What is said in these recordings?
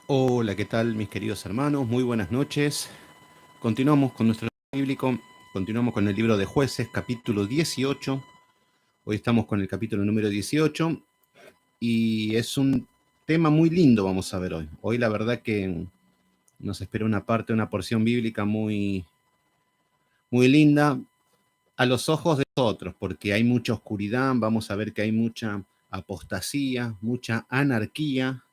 Hola, ¿qué tal mis queridos hermanos? Muy buenas noches. Continuamos con nuestro libro bíblico, continuamos con el libro de Jueces, capítulo 18. Hoy estamos con el capítulo número 18 y es un tema muy lindo, vamos a ver hoy. Hoy la verdad que nos espera una porción bíblica muy linda a los ojos de otros, porque hay mucha oscuridad, vamos a ver que hay mucha apostasía, mucha anarquía.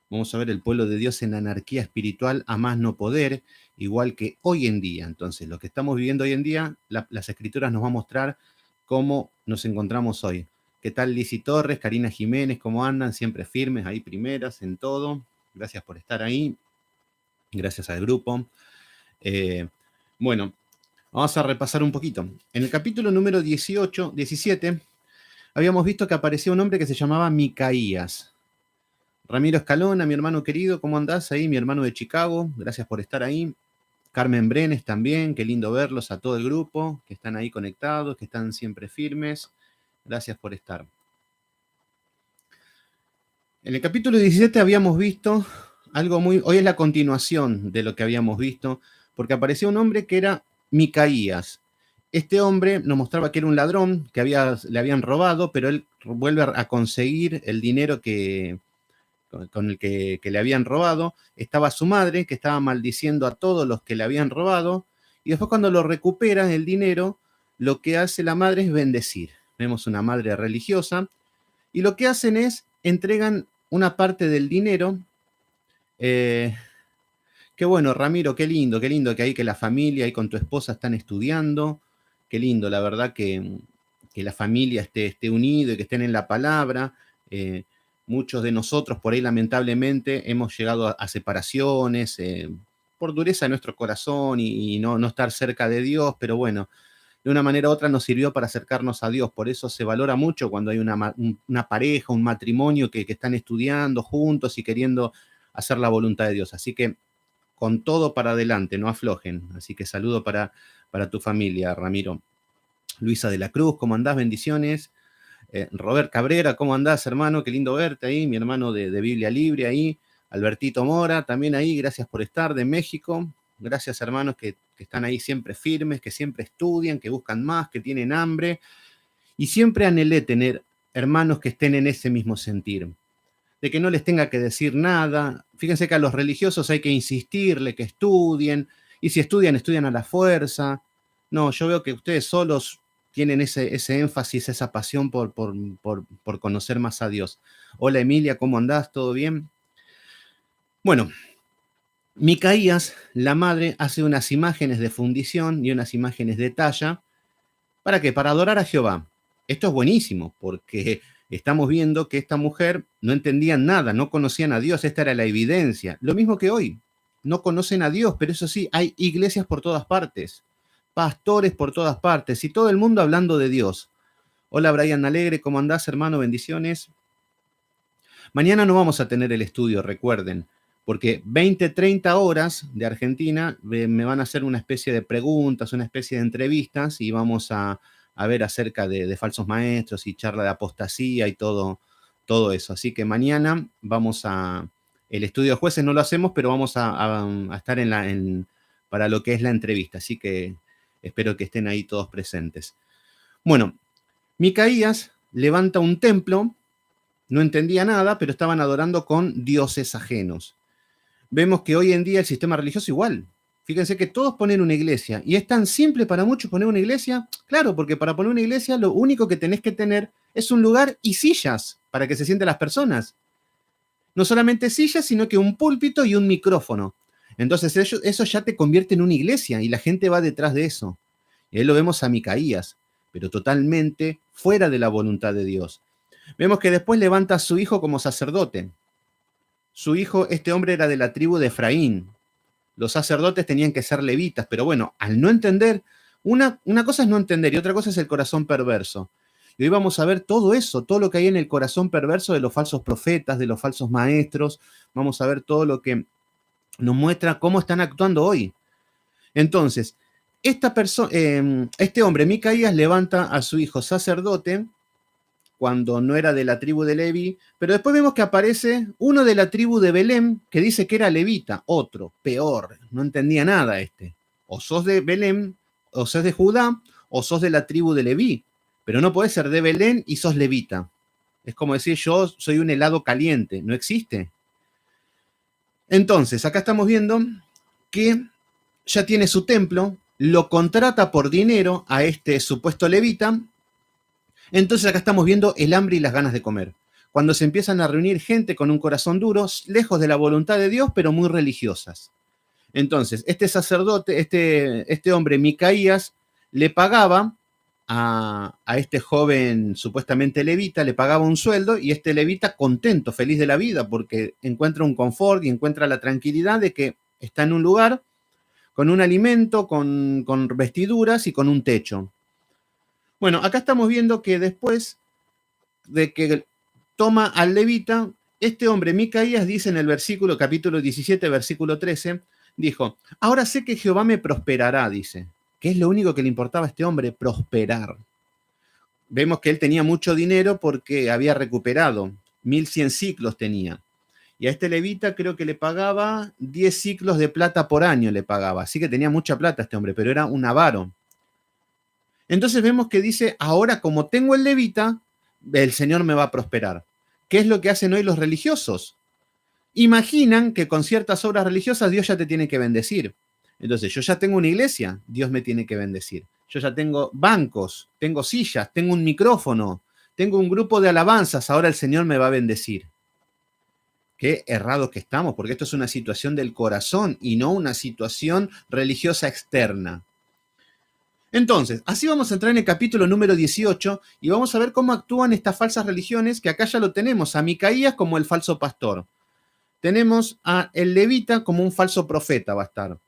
Vamos a ver el pueblo de Dios en anarquía espiritual a más no poder, igual que hoy en día. Entonces, lo que estamos viviendo hoy en día, las escrituras nos van a mostrar cómo nos encontramos hoy. ¿Qué tal Lizy Torres, Karina Jiménez? ¿Cómo andan? Siempre firmes, ahí primeras en todo. Gracias por estar ahí. Gracias al grupo. Eh, bueno, vamos a repasar un poquito. En el capítulo número 17, habíamos visto que aparecía un hombre que se llamaba Micaías. Ramiro Escalona, mi hermano querido, ¿cómo andás ahí? Mi hermano de Chicago, gracias por estar ahí. Carmen Brenes también, qué lindo verlos a todo el grupo, que están ahí conectados, que están siempre firmes. Gracias por estar. En el capítulo 17 habíamos visto algo hoy es la continuación de lo que habíamos visto, porque apareció un hombre que era Micaías. Este hombre nos mostraba que era un ladrón, que le habían robado, pero él vuelve a conseguir el dinero con el que le habían robado. Estaba su madre, que estaba maldiciendo a todos los que le habían robado, y después cuando lo recupera el dinero, lo que hace la madre es bendecir. Vemos una madre religiosa, y lo que hacen es, entregan una parte del dinero. Qué bueno, Ramiro, qué lindo que ahí que la familia y con tu esposa están estudiando, qué lindo, la verdad que la familia esté unida y que estén en la palabra. Muchos de nosotros por ahí lamentablemente hemos llegado a separaciones, por dureza de nuestro corazón y no estar cerca de Dios, pero bueno, de una manera u otra nos sirvió para acercarnos a Dios. Por eso se valora mucho cuando hay una pareja, un matrimonio que están estudiando juntos y queriendo hacer la voluntad de Dios. Así que con todo para adelante, no aflojen. Así que saludo para tu familia, Ramiro. Luisa de la Cruz, ¿cómo andás? Bendiciones. Robert Cabrera, ¿cómo andás, hermano? Qué lindo verte ahí, mi hermano de Biblia Libre ahí. Albertito Mora, también ahí, gracias por estar, de México. Gracias, hermanos, que están ahí siempre firmes, que siempre estudian, que buscan más, que tienen hambre. Y siempre anhelé tener hermanos que estén en ese mismo sentir, de que no les tenga que decir nada. Fíjense que a los religiosos hay que insistirle que estudien, y si estudian, estudian a la fuerza. No, yo veo que ustedes solos tienen ese énfasis, esa pasión por conocer más a Dios. Hola Emilia, ¿cómo andás? ¿Todo bien? Bueno, Micaías, la madre, hace unas imágenes de fundición y unas imágenes de talla. ¿Para qué? Para adorar a Jehová. Esto es buenísimo, porque estamos viendo que esta mujer no entendían nada, no conocían a Dios, esta era la evidencia. Lo mismo que hoy, no conocen a Dios, pero eso sí, hay iglesias por todas partes, pastores por todas partes y todo el mundo hablando de Dios. Hola Brian Alegre, ¿cómo andás, hermano? Bendiciones. Mañana no vamos a tener el estudio, recuerden, porque 20, 30 horas de Argentina me van a hacer una especie de preguntas, una especie de entrevistas y vamos a ver acerca de falsos maestros y charla de apostasía y todo eso. Así que mañana el estudio de jueces no lo hacemos, pero vamos a estar para lo que es la entrevista. Así que espero que estén ahí todos presentes. Bueno, Micaías levanta un templo. No entendía nada, pero estaban adorando con dioses ajenos. Vemos que hoy en día el sistema religioso igual. Fíjense que todos ponen una iglesia. ¿Y es tan simple para muchos poner una iglesia? Claro, porque para poner una iglesia lo único que tenés que tener es un lugar y sillas para que se sienten las personas. No solamente sillas, sino que un púlpito y un micrófono. Entonces eso ya te convierte en una iglesia y la gente va detrás de eso. Y ahí lo vemos a Micaías, pero totalmente fuera de la voluntad de Dios. Vemos que después levanta a su hijo como sacerdote. Su hijo, este hombre era de la tribu de Efraín. Los sacerdotes tenían que ser levitas, pero bueno, al no entender, una cosa es no entender y otra cosa es el corazón perverso. Y hoy vamos a ver todo eso, todo lo que hay en el corazón perverso de los falsos profetas, de los falsos maestros. Vamos a ver todo lo que nos muestra cómo están actuando hoy. Entonces, este hombre, Micaías, levanta a su hijo sacerdote cuando no era de la tribu de Leví, pero después vemos que aparece uno de la tribu de Belén que dice que era levita, otro, peor, no entendía nada este. O sos de Belén, o sos de Judá, o sos de la tribu de Leví, pero no podés ser de Belén y sos levita. Es como decir, yo soy un helado caliente, no existe. Entonces, acá estamos viendo que ya tiene su templo, lo contrata por dinero a este supuesto levita. Entonces acá estamos viendo el hambre y las ganas de comer. Cuando se empiezan a reunir gente con un corazón duro, lejos de la voluntad de Dios, pero muy religiosas. Entonces, este sacerdote, este hombre, Micaías, le pagaba a este joven supuestamente levita, le pagaba un sueldo y este levita contento, feliz de la vida, porque encuentra un confort y encuentra la tranquilidad de que está en un lugar con un alimento, con vestiduras y con un techo. Bueno, acá estamos viendo que después de que toma al levita, este hombre, Micaías, dice en el versículo, capítulo 17, versículo 13, dijo, ahora sé que Jehová me prosperará, dice, que es lo único que le importaba a este hombre, prosperar. Vemos que él tenía mucho dinero porque había recuperado, 1100 ciclos tenía. Y a este levita creo que le pagaba 10 ciclos de plata por año, le pagaba. Así que tenía mucha plata este hombre, pero era un avaro. Entonces vemos que dice, ahora como tengo el levita, el Señor me va a prosperar. ¿Qué es lo que hacen hoy los religiosos? Imaginan que con ciertas obras religiosas Dios ya te tiene que bendecir. Entonces, yo ya tengo una iglesia, Dios me tiene que bendecir. Yo ya tengo bancos, tengo sillas, tengo un micrófono, tengo un grupo de alabanzas, ahora el Señor me va a bendecir. Qué errados que estamos, porque esto es una situación del corazón y no una situación religiosa externa. Entonces, así vamos a entrar en el capítulo número 18 y vamos a ver cómo actúan estas falsas religiones, que acá ya lo tenemos, a Micaías como el falso pastor. Tenemos a el levita como un falso profeta, va a estar.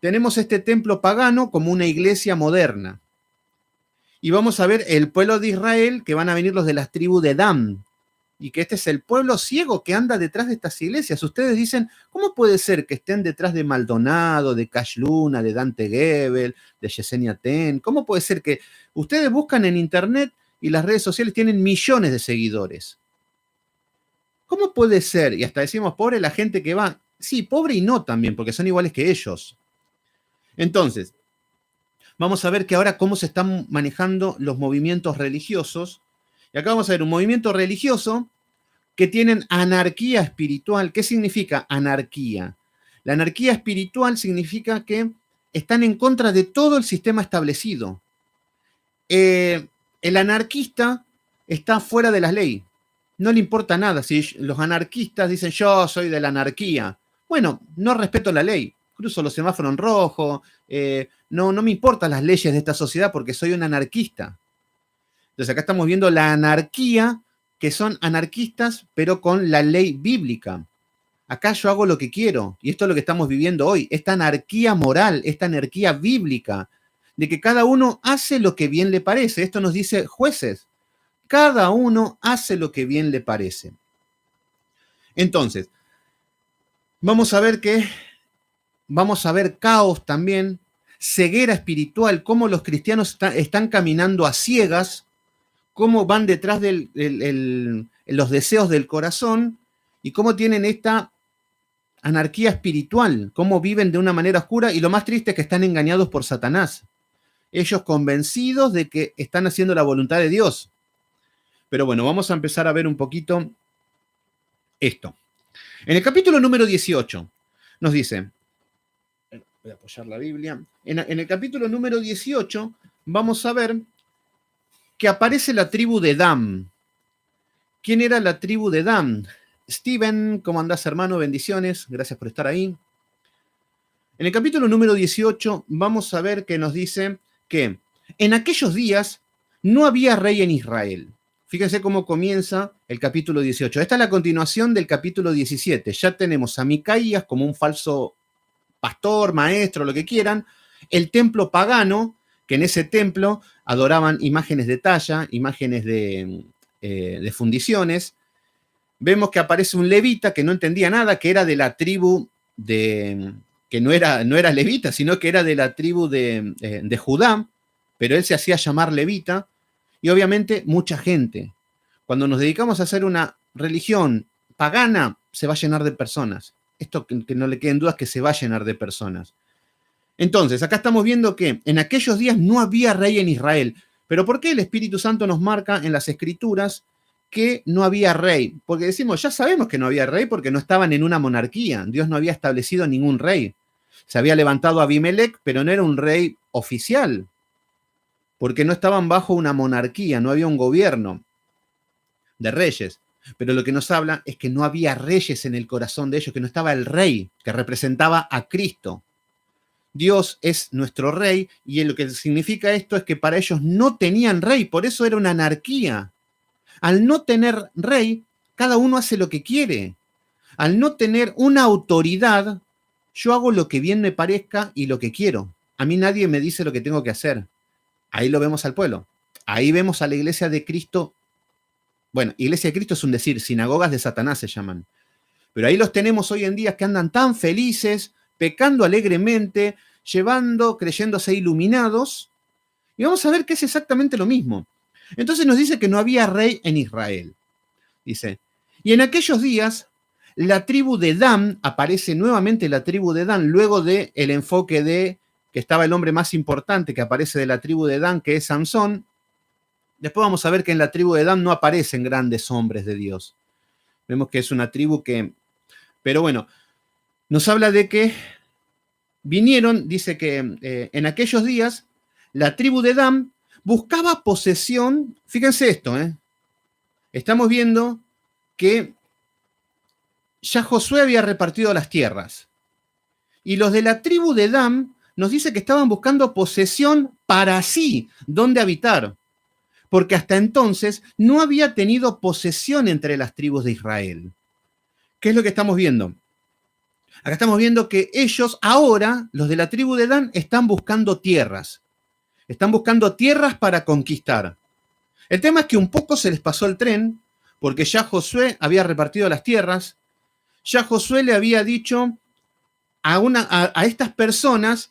Tenemos este templo pagano como una iglesia moderna. Y vamos a ver el pueblo de Israel, que van a venir los de las tribus de Dan, y que este es el pueblo ciego que anda detrás de estas iglesias. Ustedes dicen, ¿cómo puede ser que estén detrás de Maldonado, de Cash Luna, de Dante Gebel, de Yesenia Ten? ¿Cómo puede ser que ustedes buscan en internet y las redes sociales tienen millones de seguidores? ¿Cómo puede ser? Y hasta decimos, pobre la gente que va. Sí, pobre y no también, porque son iguales que ellos. Entonces, vamos a ver que ahora cómo se están manejando los movimientos religiosos. Y acá vamos a ver un movimiento religioso que tienen anarquía espiritual. ¿Qué significa anarquía? La anarquía espiritual significa que están en contra de todo el sistema establecido. El anarquista está fuera de la ley. No le importa nada. Si los anarquistas dicen yo soy de la anarquía, bueno, no respeto la ley, cruzo los semáforos en rojo, no me importan las leyes de esta sociedad porque soy un anarquista. Entonces acá estamos viendo la anarquía, que son anarquistas, pero con la ley bíblica. Acá yo hago lo que quiero, y esto es lo que estamos viviendo hoy, esta anarquía moral, esta anarquía bíblica, de que cada uno hace lo que bien le parece. Esto nos dice Jueces. Cada uno hace lo que bien le parece. Entonces, vamos a ver caos también, ceguera espiritual, cómo los cristianos están caminando a ciegas, cómo van detrás de los deseos del corazón y cómo tienen esta anarquía espiritual, cómo viven de una manera oscura, y lo más triste es que están engañados por Satanás. Ellos convencidos de que están haciendo la voluntad de Dios. Pero bueno, vamos a empezar a ver un poquito esto. En el capítulo número 18 nos dice, voy a apoyar la Biblia, en el capítulo número 18 vamos a ver que aparece la tribu de Dan. ¿Quién era la tribu de Dan? Steven, ¿cómo andás, hermano? Bendiciones, gracias por estar ahí. En el capítulo número 18 vamos a ver que nos dice que en aquellos días no había rey en Israel. Fíjense cómo comienza el capítulo 18. Esta es la continuación del capítulo 17. Ya tenemos a Micaías como un falso pastor, maestro, lo que quieran. El templo pagano, que en ese templo adoraban imágenes de talla, imágenes de fundiciones. Vemos que aparece un levita que no entendía nada, que era de la tribu que no era levita, sino que era de la tribu de Judá, pero él se hacía llamar levita. Y obviamente mucha gente Cuando nos dedicamos a hacer una religión pagana, se va a llenar de personas. Esto que no le queden dudas, que se va a llenar de personas. Entonces, acá estamos viendo que en aquellos días no había rey en Israel. ¿Pero por qué el Espíritu Santo nos marca en las Escrituras que no había rey? Porque decimos, ya sabemos que no había rey porque no estaban en una monarquía. Dios no había establecido ningún rey. Se había levantado Abimelech, pero no era un rey oficial, porque no estaban bajo una monarquía, no había un gobierno de reyes. Pero lo que nos habla es que no había reyes en el corazón de ellos, que no estaba el rey que representaba a Cristo. Dios es nuestro rey y lo que significa esto es que para ellos no tenían rey, por eso era una anarquía. Al no tener rey, cada uno hace lo que quiere. Al no tener una autoridad, yo hago lo que bien me parezca y lo que quiero. A mí nadie me dice lo que tengo que hacer. Ahí lo vemos al pueblo. Ahí vemos a la iglesia de Cristo. Bueno, iglesia de Cristo es un decir, sinagogas de Satanás se llaman. Pero ahí los tenemos hoy en día que andan tan felices, pecando alegremente, creyéndose iluminados. Y vamos a ver que es exactamente lo mismo. Entonces nos dice que no había rey en Israel. Dice, y en aquellos días la tribu de Dan, aparece nuevamente la tribu de Dan, luego del enfoque de que estaba el hombre más importante que aparece de la tribu de Dan, que es Sansón. Después vamos a ver que en la tribu de Dan no aparecen grandes hombres de Dios. Vemos que es una tribu que... Pero bueno, nos habla de que vinieron, dice que en aquellos días la tribu de Dan buscaba posesión. Fíjense esto, estamos viendo que ya Josué había repartido las tierras. Y los de la tribu de Dan nos dice que estaban buscando posesión para sí, donde habitar. Porque hasta entonces no había tenido posesión entre las tribus de Israel. ¿Qué es lo que estamos viendo? Acá estamos viendo que ellos ahora, los de la tribu de Dan, están buscando tierras. Están buscando tierras para conquistar. El tema es que un poco se les pasó el tren, porque ya Josué había repartido las tierras. Ya Josué le había dicho a estas personas,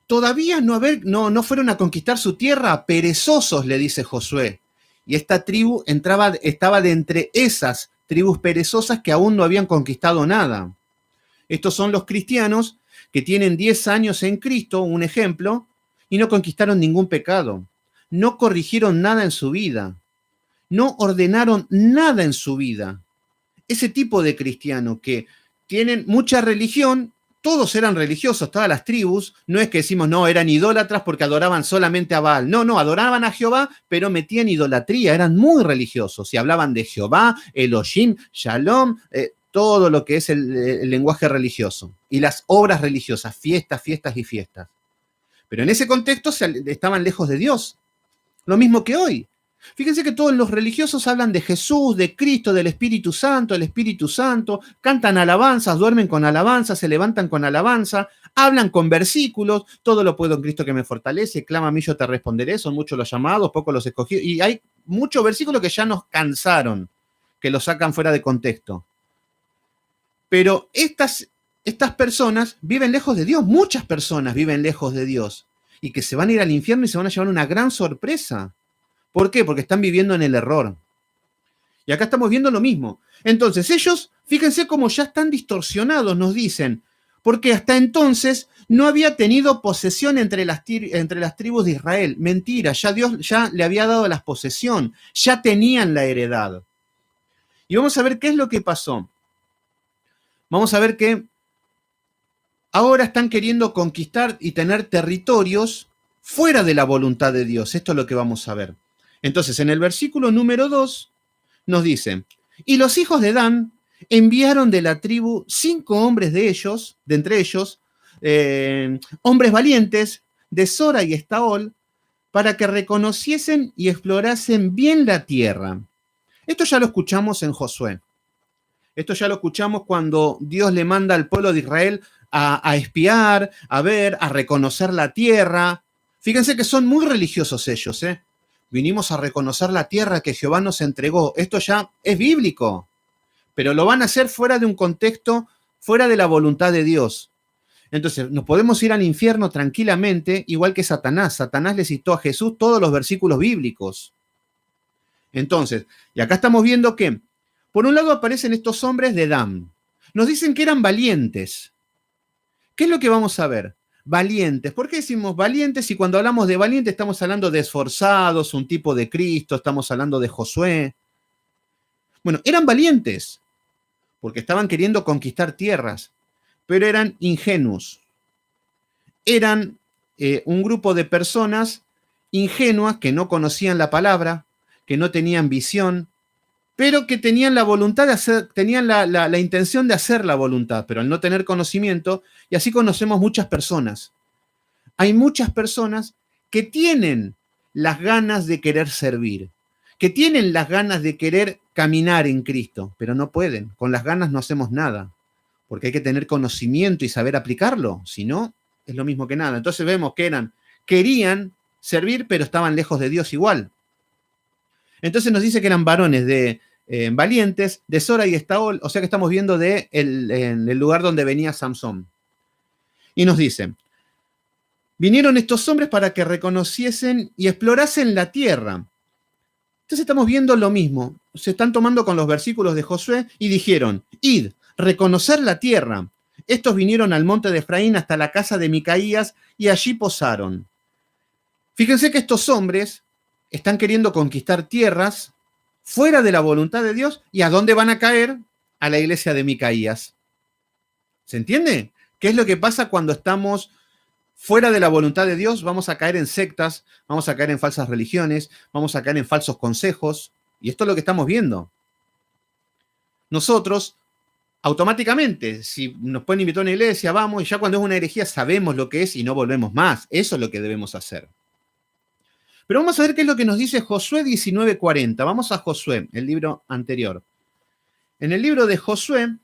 todavía no fueron a conquistar su tierra, perezosos, le dice Josué. Y esta tribu estaba de entre esas tribus perezosas que aún no habían conquistado nada. Estos son los cristianos que tienen 10 años en Cristo, un ejemplo, y no conquistaron ningún pecado. No corrigieron nada en su vida. No ordenaron nada en su vida. Ese tipo de cristiano que tienen mucha religión, todos eran religiosos, todas las tribus, no es que decimos, no, eran idólatras porque adoraban solamente a Baal. No, adoraban a Jehová, pero metían idolatría, eran muy religiosos y hablaban de Jehová, Elohim, Shalom, todo lo que es el lenguaje religioso y las obras religiosas, fiestas y fiestas. Pero en ese contexto estaban lejos de Dios, lo mismo que hoy. Fíjense que todos los religiosos hablan de Jesús, de Cristo, del Espíritu Santo, el Espíritu Santo, cantan alabanzas, duermen con alabanzas, se levantan con alabanza, hablan con versículos, todo lo puedo en Cristo que me fortalece, clama a mí yo te responderé, son muchos los llamados, pocos los escogidos, y hay muchos versículos que ya nos cansaron, que los sacan fuera de contexto. Pero estas personas viven lejos de Dios, muchas personas viven lejos de Dios, y que se van a ir al infierno y se van a llevar una gran sorpresa. ¿Por qué? Porque están viviendo en el error. Y acá estamos viendo lo mismo. Entonces ellos, fíjense cómo ya están distorsionados, nos dicen, porque hasta entonces no había tenido posesión entre las tribus de Israel. Mentira, ya Dios ya le había dado la posesión, ya tenían la heredad. Y vamos a ver qué es lo que pasó. Vamos a ver que ahora están queriendo conquistar y tener territorios fuera de la voluntad de Dios. Esto es lo que vamos a ver. Entonces, en el versículo número 2 nos dice, y los hijos de Dan enviaron de la tribu 5 hombres de entre ellos, hombres valientes, de Sora y Estaol, para que reconociesen y explorasen bien la tierra. Esto ya lo escuchamos en Josué. Esto ya lo escuchamos cuando Dios le manda al pueblo de Israel a espiar, a ver, a reconocer la tierra. Fíjense que son muy religiosos ellos, Vinimos a reconocer la tierra que Jehová nos entregó. Esto ya es bíblico, pero lo van a hacer fuera de un contexto, fuera de la voluntad de Dios. Entonces, nos podemos ir al infierno tranquilamente, igual que Satanás. Satanás le citó a Jesús todos los versículos bíblicos. Entonces, y acá estamos viendo que, por un lado aparecen estos hombres de Dan. Nos dicen que eran valientes. ¿Qué es lo que vamos a ver? Valientes. ¿Por qué decimos valientes? Y cuando hablamos de valientes estamos hablando de esforzados, un tipo de Cristo, estamos hablando de Josué. Bueno, eran valientes, porque estaban queriendo conquistar tierras, pero eran ingenuos. Eran un grupo de personas ingenuas que no conocían la palabra, que no tenían visión, pero que tenían la voluntad de hacer, tenían la intención de hacer la voluntad, pero al no tener conocimiento, y así conocemos muchas personas. Hay muchas personas que tienen las ganas de querer servir, que tienen las ganas de querer caminar en Cristo, pero no pueden. Con las ganas no hacemos nada, porque hay que tener conocimiento y saber aplicarlo, si no, es lo mismo que nada. Entonces vemos que querían servir, pero estaban lejos de Dios igual. Entonces nos dice que eran varones de valientes, de Sora y Estaol, o sea que estamos viendo en el lugar donde venía Samson. Y nos dice, vinieron estos hombres para que reconociesen y explorasen la tierra. Entonces estamos viendo lo mismo. Se están tomando con los versículos de Josué y dijeron, id, reconocer la tierra. Estos vinieron al monte de Efraín hasta la casa de Micaías y allí posaron. Fíjense que estos hombres están queriendo conquistar tierras fuera de la voluntad de Dios. ¿Y a dónde van a caer? A la iglesia de Micaías. ¿Se entiende? ¿Qué es lo que pasa cuando estamos fuera de la voluntad de Dios? Vamos a caer en sectas, vamos a caer en falsas religiones, vamos a caer en falsos consejos. Y esto es lo que estamos viendo. Nosotros, automáticamente, si nos pueden invitar a una iglesia, vamos, y ya cuando es una herejía sabemos lo que es y no volvemos más. Eso es lo que debemos hacer. Pero vamos a ver qué es lo que nos dice Josué 19:40. Vamos a Josué, el libro anterior. En el libro de Josué,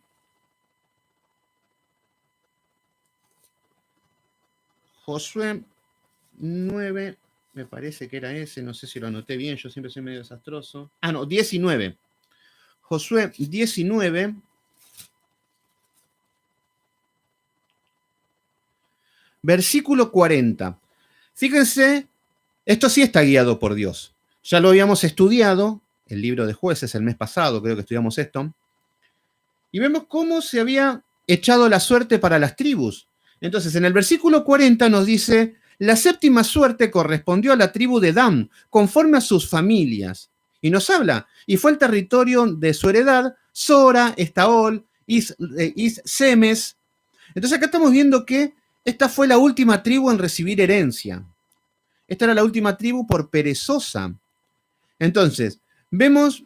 Josué 9, me parece que era ese, no sé si lo anoté bien, yo siempre soy medio desastroso. Ah, no, 19. Josué 19, versículo 40. Fíjense, esto sí está guiado por Dios. Ya lo habíamos estudiado, el libro de Jueces, el mes pasado, creo que estudiamos esto. Y vemos cómo se había echado la suerte para las tribus. Entonces, en el versículo 40 nos dice, la séptima suerte correspondió a la tribu de Dan, conforme a sus familias. Y nos habla, y fue el territorio de su heredad, Sora, Estaol, Semes. Entonces acá estamos viendo que esta fue la última tribu en recibir herencia. Esta era la última tribu por perezosa. Entonces, vemos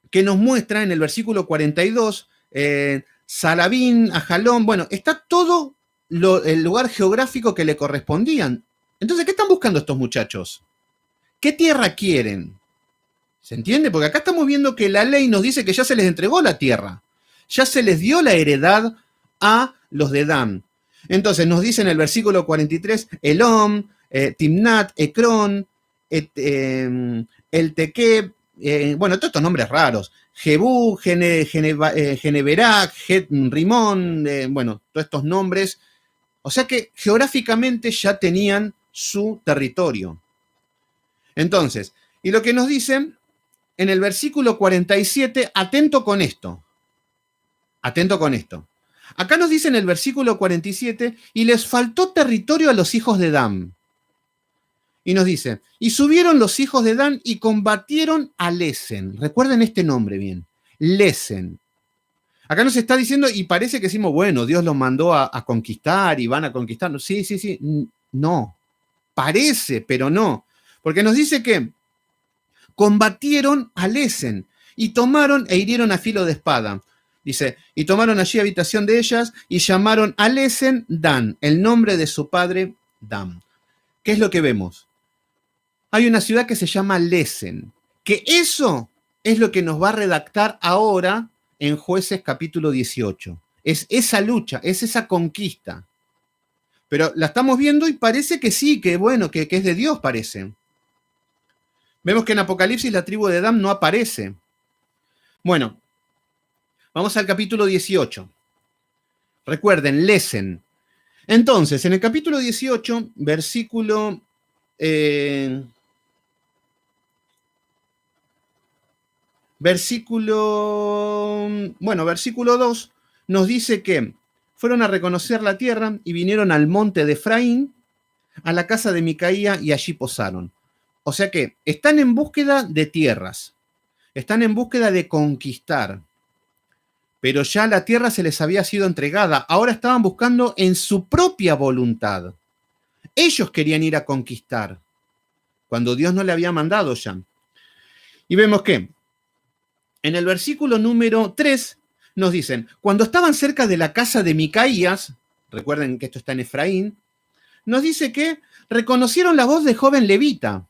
que nos muestra en el versículo 42, Salabín, Ajalón, bueno, está todo el lugar geográfico que le correspondían. Entonces, ¿qué están buscando estos muchachos? ¿Qué tierra quieren? ¿Se entiende? Porque acá estamos viendo que la ley nos dice que ya se les entregó la tierra, ya se les dio la heredad a los de Dan. Entonces nos dice en el versículo 43, Elom, Timnat, Ecrón, El Tequeb, bueno, todos estos nombres raros, Jebú, Geneberak, Rimón, bueno, todos estos nombres. O sea que geográficamente ya tenían su territorio. Entonces, y lo que nos dicen en el versículo 47, atento con esto. Atento con esto. Acá nos dice en el versículo 47, y les faltó territorio a los hijos de Dan. Y nos dice, y subieron los hijos de Dan y combatieron a Lesen. Recuerden este nombre bien, Lesen. Acá nos está diciendo, y parece que decimos, bueno, Dios los mandó a conquistar y van a conquistar. Sí, sí, sí, no. Parece, pero no. Porque nos dice que combatieron a Lesen y tomaron e hirieron a filo de espada. Dice, y tomaron allí habitación de ellas y llamaron a Lesen Dan, el nombre de su padre Dan. ¿Qué es lo que vemos? Hay una ciudad que se llama Lesen, que eso es lo que nos va a redactar ahora en Jueces capítulo 18. Es esa lucha, es esa conquista. Pero la estamos viendo y parece que sí, que bueno, que es de Dios parece. Vemos que en Apocalipsis la tribu de Dan no aparece. Bueno, vamos al capítulo 18. Recuerden, Lesen. Entonces, en el capítulo 18, versículo Versículo 2 nos dice que fueron a reconocer la tierra y vinieron al monte de Efraín, a la casa de Micaía, y allí posaron. O sea que están en búsqueda de tierras, están en búsqueda de conquistar, pero ya la tierra se les había sido entregada. Ahora estaban buscando en su propia voluntad. Ellos querían ir a conquistar, cuando Dios no le había mandado ya. Y vemos que en el versículo número 3 nos dicen, cuando estaban cerca de la casa de Micaías, recuerden que esto está en Efraín, nos dice que reconocieron la voz de joven levita.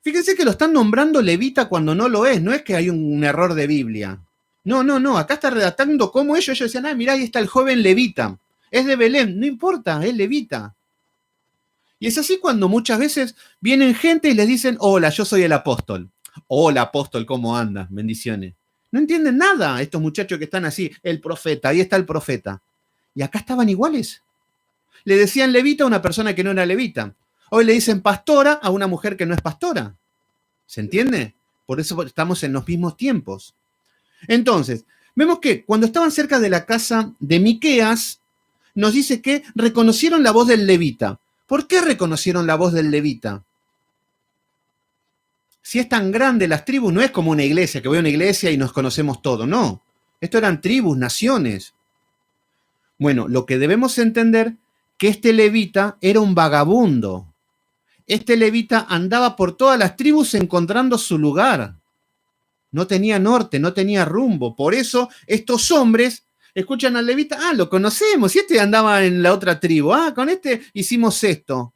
Fíjense que lo están nombrando levita cuando no lo es, no es que hay un error de Biblia. No, acá está redactando cómo ellos decían, mirá, ahí está el joven levita, es de Belén, no importa, es levita. Y es así cuando muchas veces vienen gente y les dicen, hola, yo soy el apóstol. Hola, apóstol, ¿cómo andas? Bendiciones. No entienden nada estos muchachos que están así, el profeta, ahí está el profeta. Y acá estaban iguales. Le decían levita a una persona que no era levita. Hoy le dicen pastora a una mujer que no es pastora. ¿Se entiende? Por eso estamos en los mismos tiempos. Entonces, vemos que cuando estaban cerca de la casa de Miqueas, nos dice que reconocieron la voz del levita. ¿Por qué reconocieron la voz del levita? Si es tan grande las tribus, no es como una iglesia, que voy a una iglesia y nos conocemos todos, no. Esto eran tribus, naciones. Bueno, lo que debemos entender que este levita era un vagabundo. Este levita andaba por todas las tribus encontrando su lugar. No tenía norte, no tenía rumbo. Por eso estos hombres escuchan al levita, lo conocemos, y este andaba en la otra tribu, con este hicimos esto.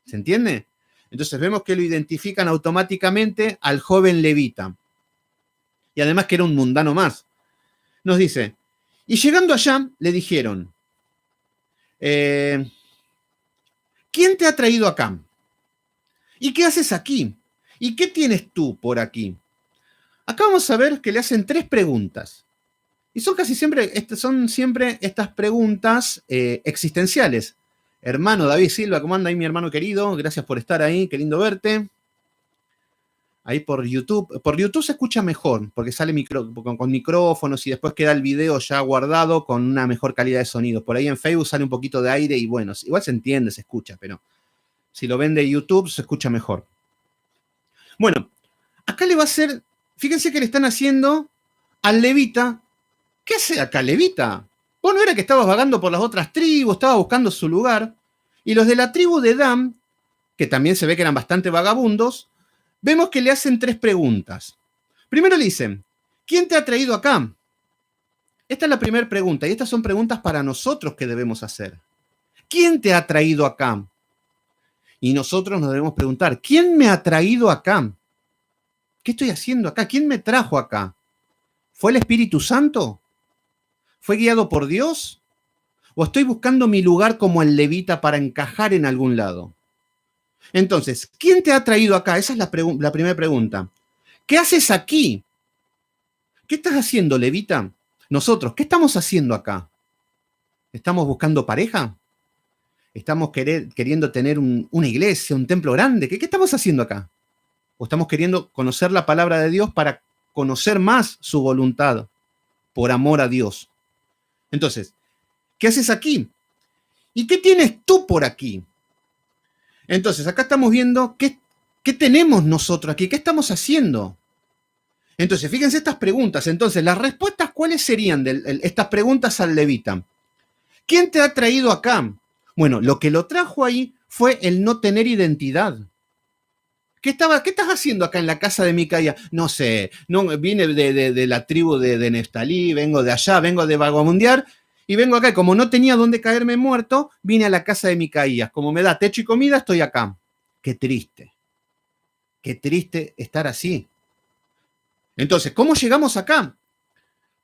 ¿Se entiende? Entonces vemos que lo identifican automáticamente al joven levita. Y además que era un mundano más. Nos dice, y llegando allá le dijeron, ¿quién te ha traído acá? ¿Y qué haces aquí? ¿Y qué tienes tú por aquí? Acá vamos a ver que le hacen 3 preguntas. Y son siempre estas preguntas existenciales. Hermano David Silva, ¿cómo anda ahí mi hermano querido? Gracias por estar ahí, qué lindo verte. Ahí por YouTube. Por YouTube se escucha mejor, porque sale con micrófonos y después queda el video ya guardado con una mejor calidad de sonido. Por ahí en Facebook sale un poquito de aire y bueno, igual se entiende, se escucha, pero si lo ven de YouTube se escucha mejor. Bueno, acá le va a hacer, fíjense que le están haciendo al levita. ¿Qué hace acá, levita? Vos no era que estabas vagando por las otras tribus, estaba buscando su lugar. Y los de la tribu de Dan, que también se ve que eran bastante vagabundos, vemos que le hacen 3 preguntas. Primero le dicen, ¿quién te ha traído acá? Esta es la primera pregunta, y estas son preguntas para nosotros que debemos hacer. ¿Quién te ha traído acá? Y nosotros nos debemos preguntar, ¿quién me ha traído acá? ¿Qué estoy haciendo acá? ¿Quién me trajo acá? ¿Fue el Espíritu Santo? ¿Fue guiado por Dios? ¿O estoy buscando mi lugar como el levita para encajar en algún lado? Entonces, ¿quién te ha traído acá? Esa es la primera pregunta. ¿Qué haces aquí? ¿Qué estás haciendo, levita? Nosotros, ¿qué estamos haciendo acá? ¿Estamos buscando pareja? ¿Estamos queriendo tener una iglesia, un templo grande? ¿Qué estamos haciendo acá? ¿O estamos queriendo conocer la palabra de Dios para conocer más su voluntad por amor a Dios? Entonces, ¿qué haces aquí? ¿Y qué tienes tú por aquí? Entonces, acá estamos viendo qué tenemos nosotros aquí, qué estamos haciendo. Entonces, fíjense estas preguntas. Entonces, las respuestas, ¿cuáles serían de estas preguntas al levita? ¿Quién te ha traído acá? Bueno, lo que lo trajo ahí fue el no tener identidad. ¿Qué estás haciendo acá en la casa de Micaía? No sé, no, vine de la tribu de Neftalí, vengo de allá, vengo de vagabundear y vengo acá. Como no tenía dónde caerme muerto, vine a la casa de Micaías. Como me da techo y comida, estoy acá. Qué triste estar así. Entonces, ¿cómo llegamos acá?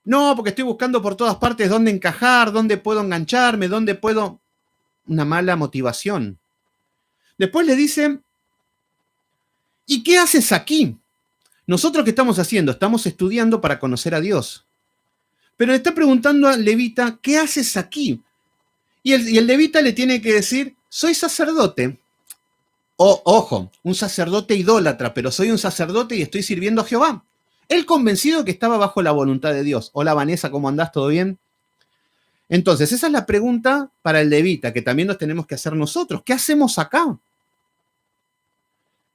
No, porque estoy buscando por todas partes dónde encajar, dónde puedo engancharme, dónde puedo... Una mala motivación. Después le dicen, ¿y qué haces aquí? Nosotros, ¿qué estamos haciendo? Estamos estudiando para conocer a Dios. Pero le está preguntando al levita, ¿qué haces aquí? Y el levita le tiene que decir, soy sacerdote. Ojo, un sacerdote idólatra, pero soy un sacerdote y estoy sirviendo a Jehová. Él convencido que estaba bajo la voluntad de Dios. Hola Vanessa, ¿cómo andás? ¿Todo bien? Entonces, esa es la pregunta para el levita, que también nos tenemos que hacer nosotros. ¿Qué hacemos acá?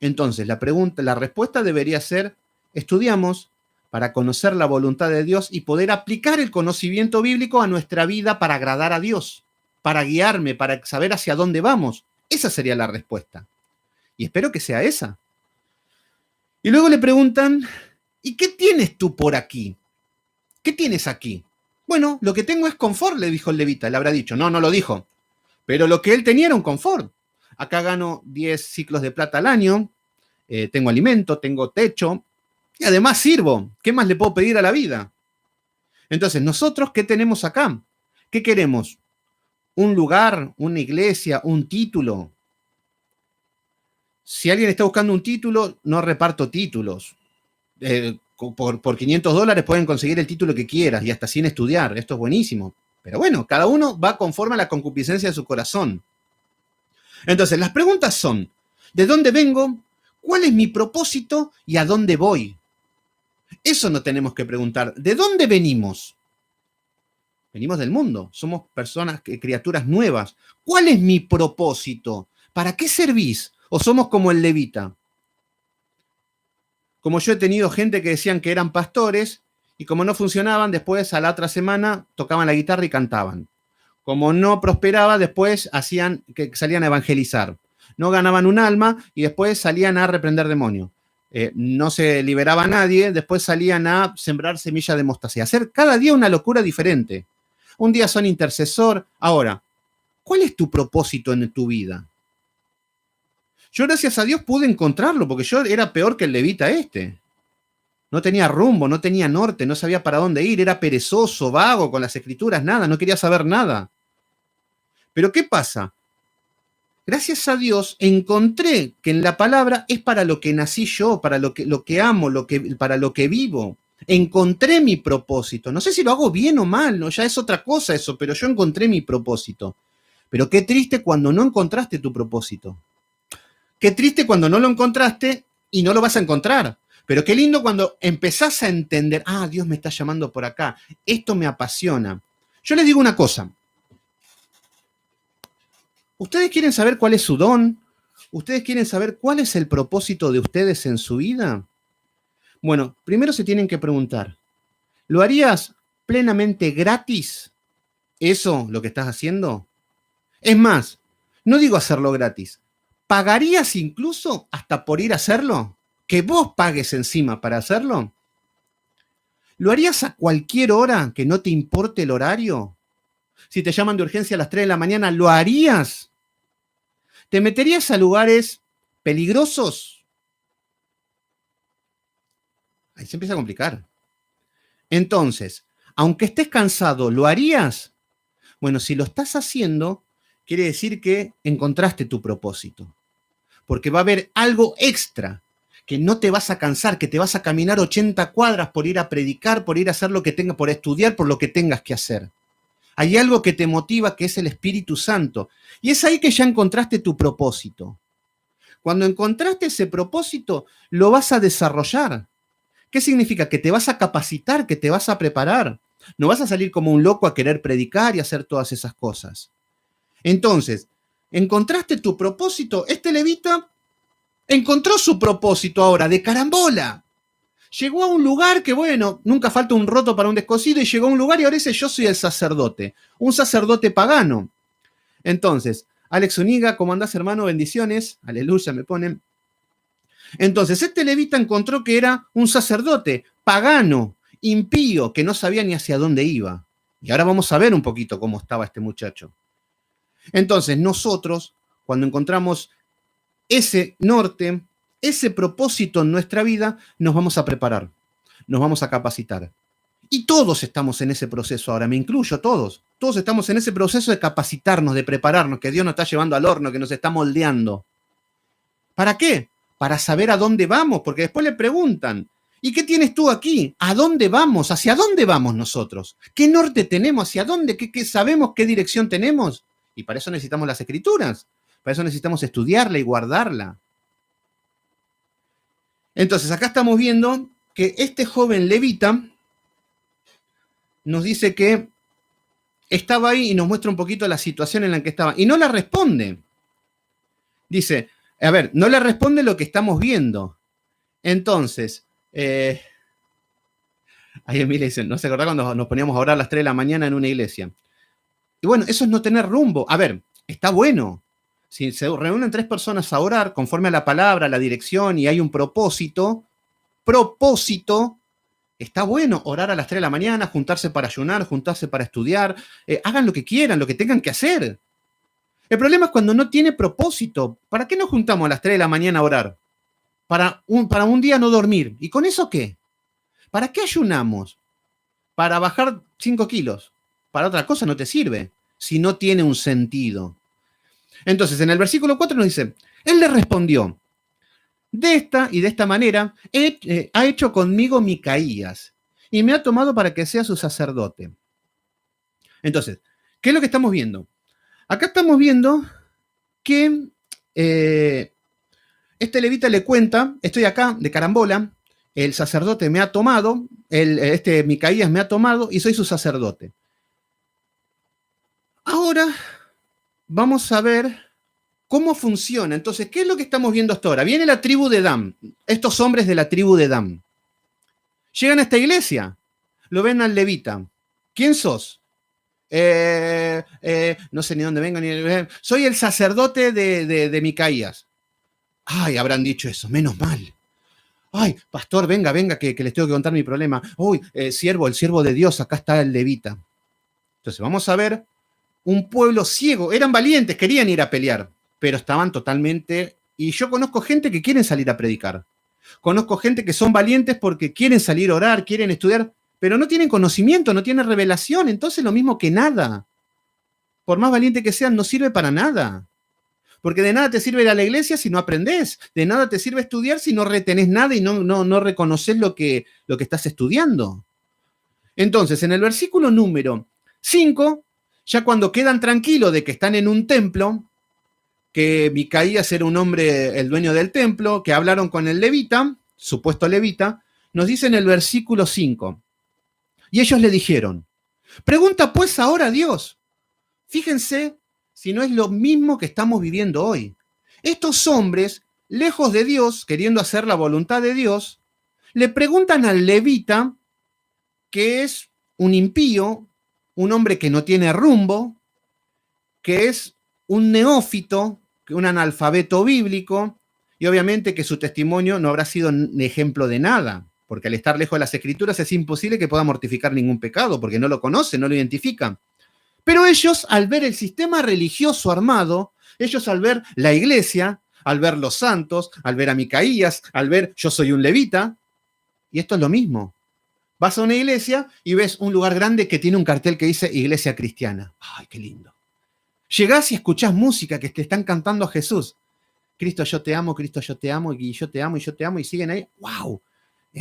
Entonces, la respuesta debería ser, estudiamos para conocer la voluntad de Dios y poder aplicar el conocimiento bíblico a nuestra vida para agradar a Dios, para guiarme, para saber hacia dónde vamos. Esa sería la respuesta. Y espero que sea esa. Y luego le preguntan, ¿y qué tienes tú por aquí? ¿Qué tienes aquí? Bueno, lo que tengo es confort, le dijo el levita. Le habrá dicho, no, no lo dijo. Pero lo que él tenía era un confort. Acá gano 10 ciclos de plata al año, tengo alimento, tengo techo, y además sirvo. ¿Qué más le puedo pedir a la vida? Entonces, nosotros, ¿qué tenemos acá? ¿Qué queremos? ¿Un lugar, una iglesia, un título? Si alguien está buscando un título, no reparto títulos. Por $500 pueden conseguir el título que quieras y hasta sin estudiar. Esto es buenísimo. Pero bueno, cada uno va conforme a la concupiscencia de su corazón. Entonces, las preguntas son, ¿de dónde vengo? ¿Cuál es mi propósito? ¿Y a dónde voy? Eso no tenemos que preguntar. ¿De dónde venimos? Venimos del mundo. Somos personas, criaturas nuevas. ¿Cuál es mi propósito? ¿Para qué servís? ¿O somos como el levita? Como yo he tenido gente que decían que eran pastores y como no funcionaban, después a la otra semana tocaban la guitarra y cantaban. Como no prosperaba, después salían a evangelizar. No ganaban un alma y después salían a reprender demonios. No se liberaba a nadie, después salían a sembrar semillas de mostaza y hacer cada día una locura diferente. Un día son intercesor. Ahora, ¿cuál es tu propósito en tu vida? Yo, gracias a Dios, pude encontrarlo, porque yo era peor que el levita este. No tenía rumbo, no tenía norte, no sabía para dónde ir, era perezoso, vago con las escrituras, nada, no quería saber nada. Pero ¿qué pasa? Gracias a Dios encontré que en la palabra es para lo que nací yo, para lo que amo, para lo que vivo. Encontré mi propósito. No sé si lo hago bien o mal, ¿no? Ya es otra cosa eso, pero yo encontré mi propósito. Pero qué triste cuando no encontraste tu propósito. Qué triste cuando no lo encontraste y no lo vas a encontrar. Pero qué lindo cuando empezás a entender, Dios me está llamando por acá, esto me apasiona. Yo les digo una cosa. ¿Ustedes quieren saber cuál es su don? ¿Ustedes quieren saber cuál es el propósito de ustedes en su vida? Bueno, primero se tienen que preguntar, ¿lo harías plenamente gratis? ¿Eso lo que estás haciendo? Es más, no digo hacerlo gratis. ¿Pagarías incluso hasta por ir a hacerlo? ¿Que vos pagues encima para hacerlo? ¿Lo harías a cualquier hora que no te importe el horario? Si te llaman de urgencia a las 3 de la mañana, ¿lo harías? ¿Te meterías a lugares peligrosos? Ahí se empieza a complicar. Entonces, aunque estés cansado, ¿lo harías? Bueno, si lo estás haciendo, quiere decir que encontraste tu propósito. Porque va a haber algo extra, que no te vas a cansar, que te vas a caminar 80 cuadras por ir a predicar, por ir a hacer lo que tengas, por estudiar, por lo que tengas que hacer. Hay algo que te motiva, que es el Espíritu Santo. Y es ahí que ya encontraste tu propósito. Cuando encontraste ese propósito, lo vas a desarrollar. ¿Qué significa? Que te vas a capacitar, que te vas a preparar. No vas a salir como un loco a querer predicar y hacer todas esas cosas. Entonces, ¿encontraste tu propósito? Este levita encontró su propósito ahora, de carambola. Llegó a un lugar que, bueno, nunca falta un roto para un descosido, y llegó a un lugar y ahora dice, yo soy el sacerdote, un sacerdote pagano. Entonces, Alex Zuniga, ¿cómo andás, hermano? Bendiciones, aleluya, me ponen. Entonces, este levita encontró que era un sacerdote pagano, impío, que no sabía ni hacia dónde iba. Y ahora vamos a ver un poquito cómo estaba este muchacho. Entonces, nosotros, cuando encontramos ese norte, ese propósito en nuestra vida, nos vamos a preparar, nos vamos a capacitar. Y todos estamos en ese proceso ahora, me incluyo, todos. Todos estamos en ese proceso de capacitarnos, de prepararnos, que Dios nos está llevando al horno, que nos está moldeando. ¿Para qué? Para saber a dónde vamos, porque después le preguntan, ¿y qué tienes tú aquí? ¿A dónde vamos? ¿Hacia dónde vamos nosotros? ¿Qué norte tenemos? ¿Hacia dónde? ¿Qué sabemos qué dirección tenemos? Y para eso necesitamos las escrituras. Para eso necesitamos estudiarla y guardarla. Entonces, acá estamos viendo que este joven levita nos dice que estaba ahí y nos muestra un poquito la situación en la que estaba. Y no la responde. Dice, a ver, no le responde lo que estamos viendo. Entonces, ahí Emilia dice, ¿no se acuerda cuando nos poníamos a orar a las 3 de la mañana en una iglesia? Y bueno, eso es no tener rumbo. A ver, está bueno. Si se reúnen 3 personas a orar conforme a la palabra, a la dirección y hay un propósito, está bueno orar a las 3 de la mañana, juntarse para ayunar, juntarse para estudiar, hagan lo que quieran, lo que tengan que hacer. El problema es cuando no tiene propósito. ¿Para qué nos juntamos a las 3 de la mañana a orar? Para un día no dormir. ¿Y con eso qué? ¿Para qué ayunamos? Para bajar 5 kilos. Para otra cosa no te sirve, si no tiene un sentido. Entonces, en el versículo 4 nos dice, él le respondió, de esta y de esta manera ha hecho conmigo Micaías y me ha tomado para que sea su sacerdote. Entonces, ¿qué es lo que estamos viendo? Acá estamos viendo que este levita le cuenta, estoy acá de carambola, el sacerdote me ha tomado, este Micaías me ha tomado y soy su sacerdote. Ahora vamos a ver cómo funciona. Entonces, ¿qué es lo que estamos viendo hasta ahora? Viene la tribu de Dan, estos hombres de la tribu de Dan. Llegan a esta iglesia, lo ven al levita. ¿Quién sos? No sé ni dónde vengo, soy el sacerdote de Micaías. Ay, habrán dicho eso, menos mal. Ay, pastor, venga, que les tengo que contar mi problema. Uy, el siervo de Dios, acá está el levita. Entonces, vamos a ver un pueblo ciego. Eran valientes, querían ir a pelear, pero estaban totalmente... Y yo conozco gente que quieren salir a predicar. Conozco gente que son valientes porque quieren salir a orar, quieren estudiar, pero no tienen conocimiento, no tienen revelación. Entonces, lo mismo que nada. Por más valiente que sean, no sirve para nada. Porque de nada te sirve ir a la iglesia si no aprendés. De nada te sirve estudiar si no retenés nada y no reconoces lo que estás estudiando. Entonces, en el versículo número 5, ya cuando quedan tranquilos de que están en un templo, que Micaías era un hombre, el dueño del templo, que hablaron con el levita, supuesto levita, nos dice en el versículo 5, y ellos le dijeron, pregunta pues ahora a Dios. Fíjense si no es lo mismo que estamos viviendo hoy. Estos hombres, lejos de Dios, queriendo hacer la voluntad de Dios, le preguntan al levita, que es un impío, un hombre que no tiene rumbo, que es un neófito, un analfabeto bíblico, y obviamente que su testimonio no habrá sido un ejemplo de nada, porque al estar lejos de las Escrituras es imposible que pueda mortificar ningún pecado, porque no lo conocen, no lo identifican. Pero ellos, al ver el sistema religioso armado, ellos al ver la iglesia, al ver los santos, al ver a Micaías, al ver yo soy un levita, y esto es lo mismo. Vas a una iglesia y ves un lugar grande que tiene un cartel que dice iglesia cristiana. ¡Ay, qué lindo! Llegás y escuchás música que te están cantando a Jesús. Cristo, yo te amo, Cristo, yo te amo, y yo te amo, y yo te amo, y siguen ahí. ¡Wow!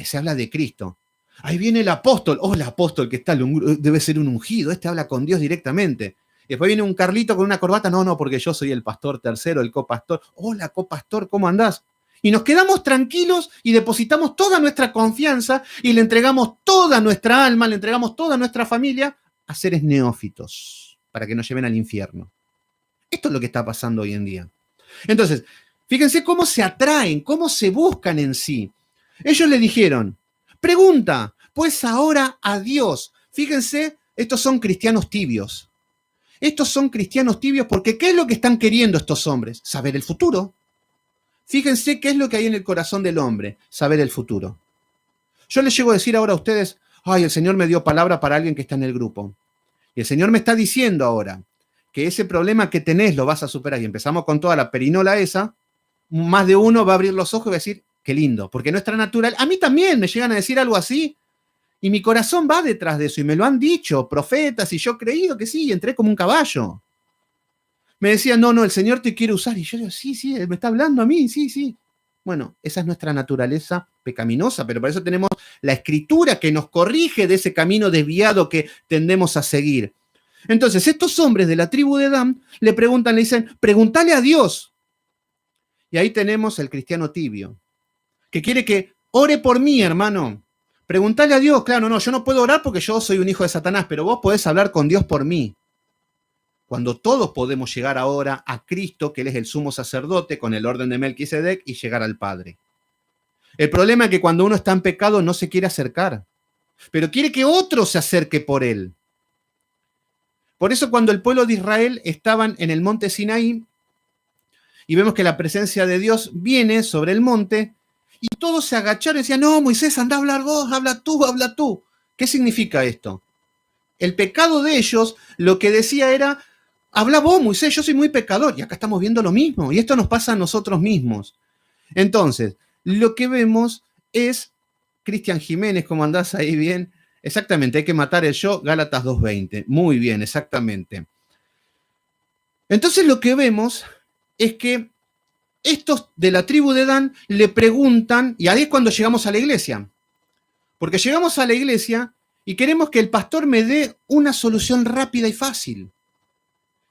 Se habla de Cristo. Ahí viene el apóstol. Oh, el apóstol que está, debe ser un ungido. Este habla con Dios directamente. Y después viene un Carlito con una corbata. No, porque yo soy el pastor tercero, el copastor. Hola, copastor, ¿cómo andás? Y nos quedamos tranquilos y depositamos toda nuestra confianza y le entregamos toda nuestra alma, le entregamos toda nuestra familia a seres neófitos para que nos lleven al infierno. Esto es lo que está pasando hoy en día. Entonces, fíjense cómo se atraen, cómo se buscan en sí. Ellos le dijeron, pregunta, pues ahora a Dios. Fíjense, estos son cristianos tibios. Estos son cristianos tibios porque ¿qué es lo que están queriendo estos hombres? Saber el futuro. Fíjense qué es lo que hay en el corazón del hombre, saber el futuro. Yo les llego a decir ahora a ustedes, ay, el Señor me dio palabra para alguien que está en el grupo. Y el Señor me está diciendo ahora que ese problema que tenés lo vas a superar. Y empezamos con toda la perinola esa, más de uno va a abrir los ojos y va a decir, qué lindo, porque nuestra natural, a mí también me llegan a decir algo así, y mi corazón va detrás de eso, y me lo han dicho profetas, y yo he creído que sí, y entré como un caballo. Me decían, no, el Señor te quiere usar, y yo digo, sí, Él me está hablando a mí, sí. Bueno, esa es nuestra naturaleza pecaminosa, pero por eso tenemos la Escritura que nos corrige de ese camino desviado que tendemos a seguir. Entonces, estos hombres de la tribu de Dan le preguntan, le dicen, pregúntale a Dios. Y ahí tenemos el cristiano tibio, que quiere que Ore por mí, hermano. Preguntale a Dios, claro, no, yo no puedo orar porque yo soy un hijo de Satanás, pero vos podés hablar con Dios por mí. Cuando todos podemos llegar ahora a Cristo, que Él es el sumo sacerdote, con el orden de Melquisedec, y llegar al Padre. El problema es que cuando uno está en pecado no se quiere acercar, pero quiere que otro se acerque por él. Por eso cuando el pueblo de Israel estaban en el monte Sinaí, y vemos que la presencia de Dios viene sobre el monte, y todos se agacharon y decían, no, Moisés, anda a hablar vos, habla tú, habla tú. ¿Qué significa esto? El pecado de ellos lo que decía era, habla vos, Moisés, yo soy muy pecador. Y acá estamos viendo lo mismo. Y esto nos pasa a nosotros mismos. Entonces, lo que vemos es, Cristian Jiménez, ¿cómo andás ahí bien? Exactamente, hay que matar el yo, Gálatas 2:20. Muy bien, exactamente. Entonces lo que vemos es que estos de la tribu de Dan le preguntan, y ahí es cuando llegamos a la iglesia, porque llegamos a la iglesia y queremos que el pastor me dé una solución rápida y fácil,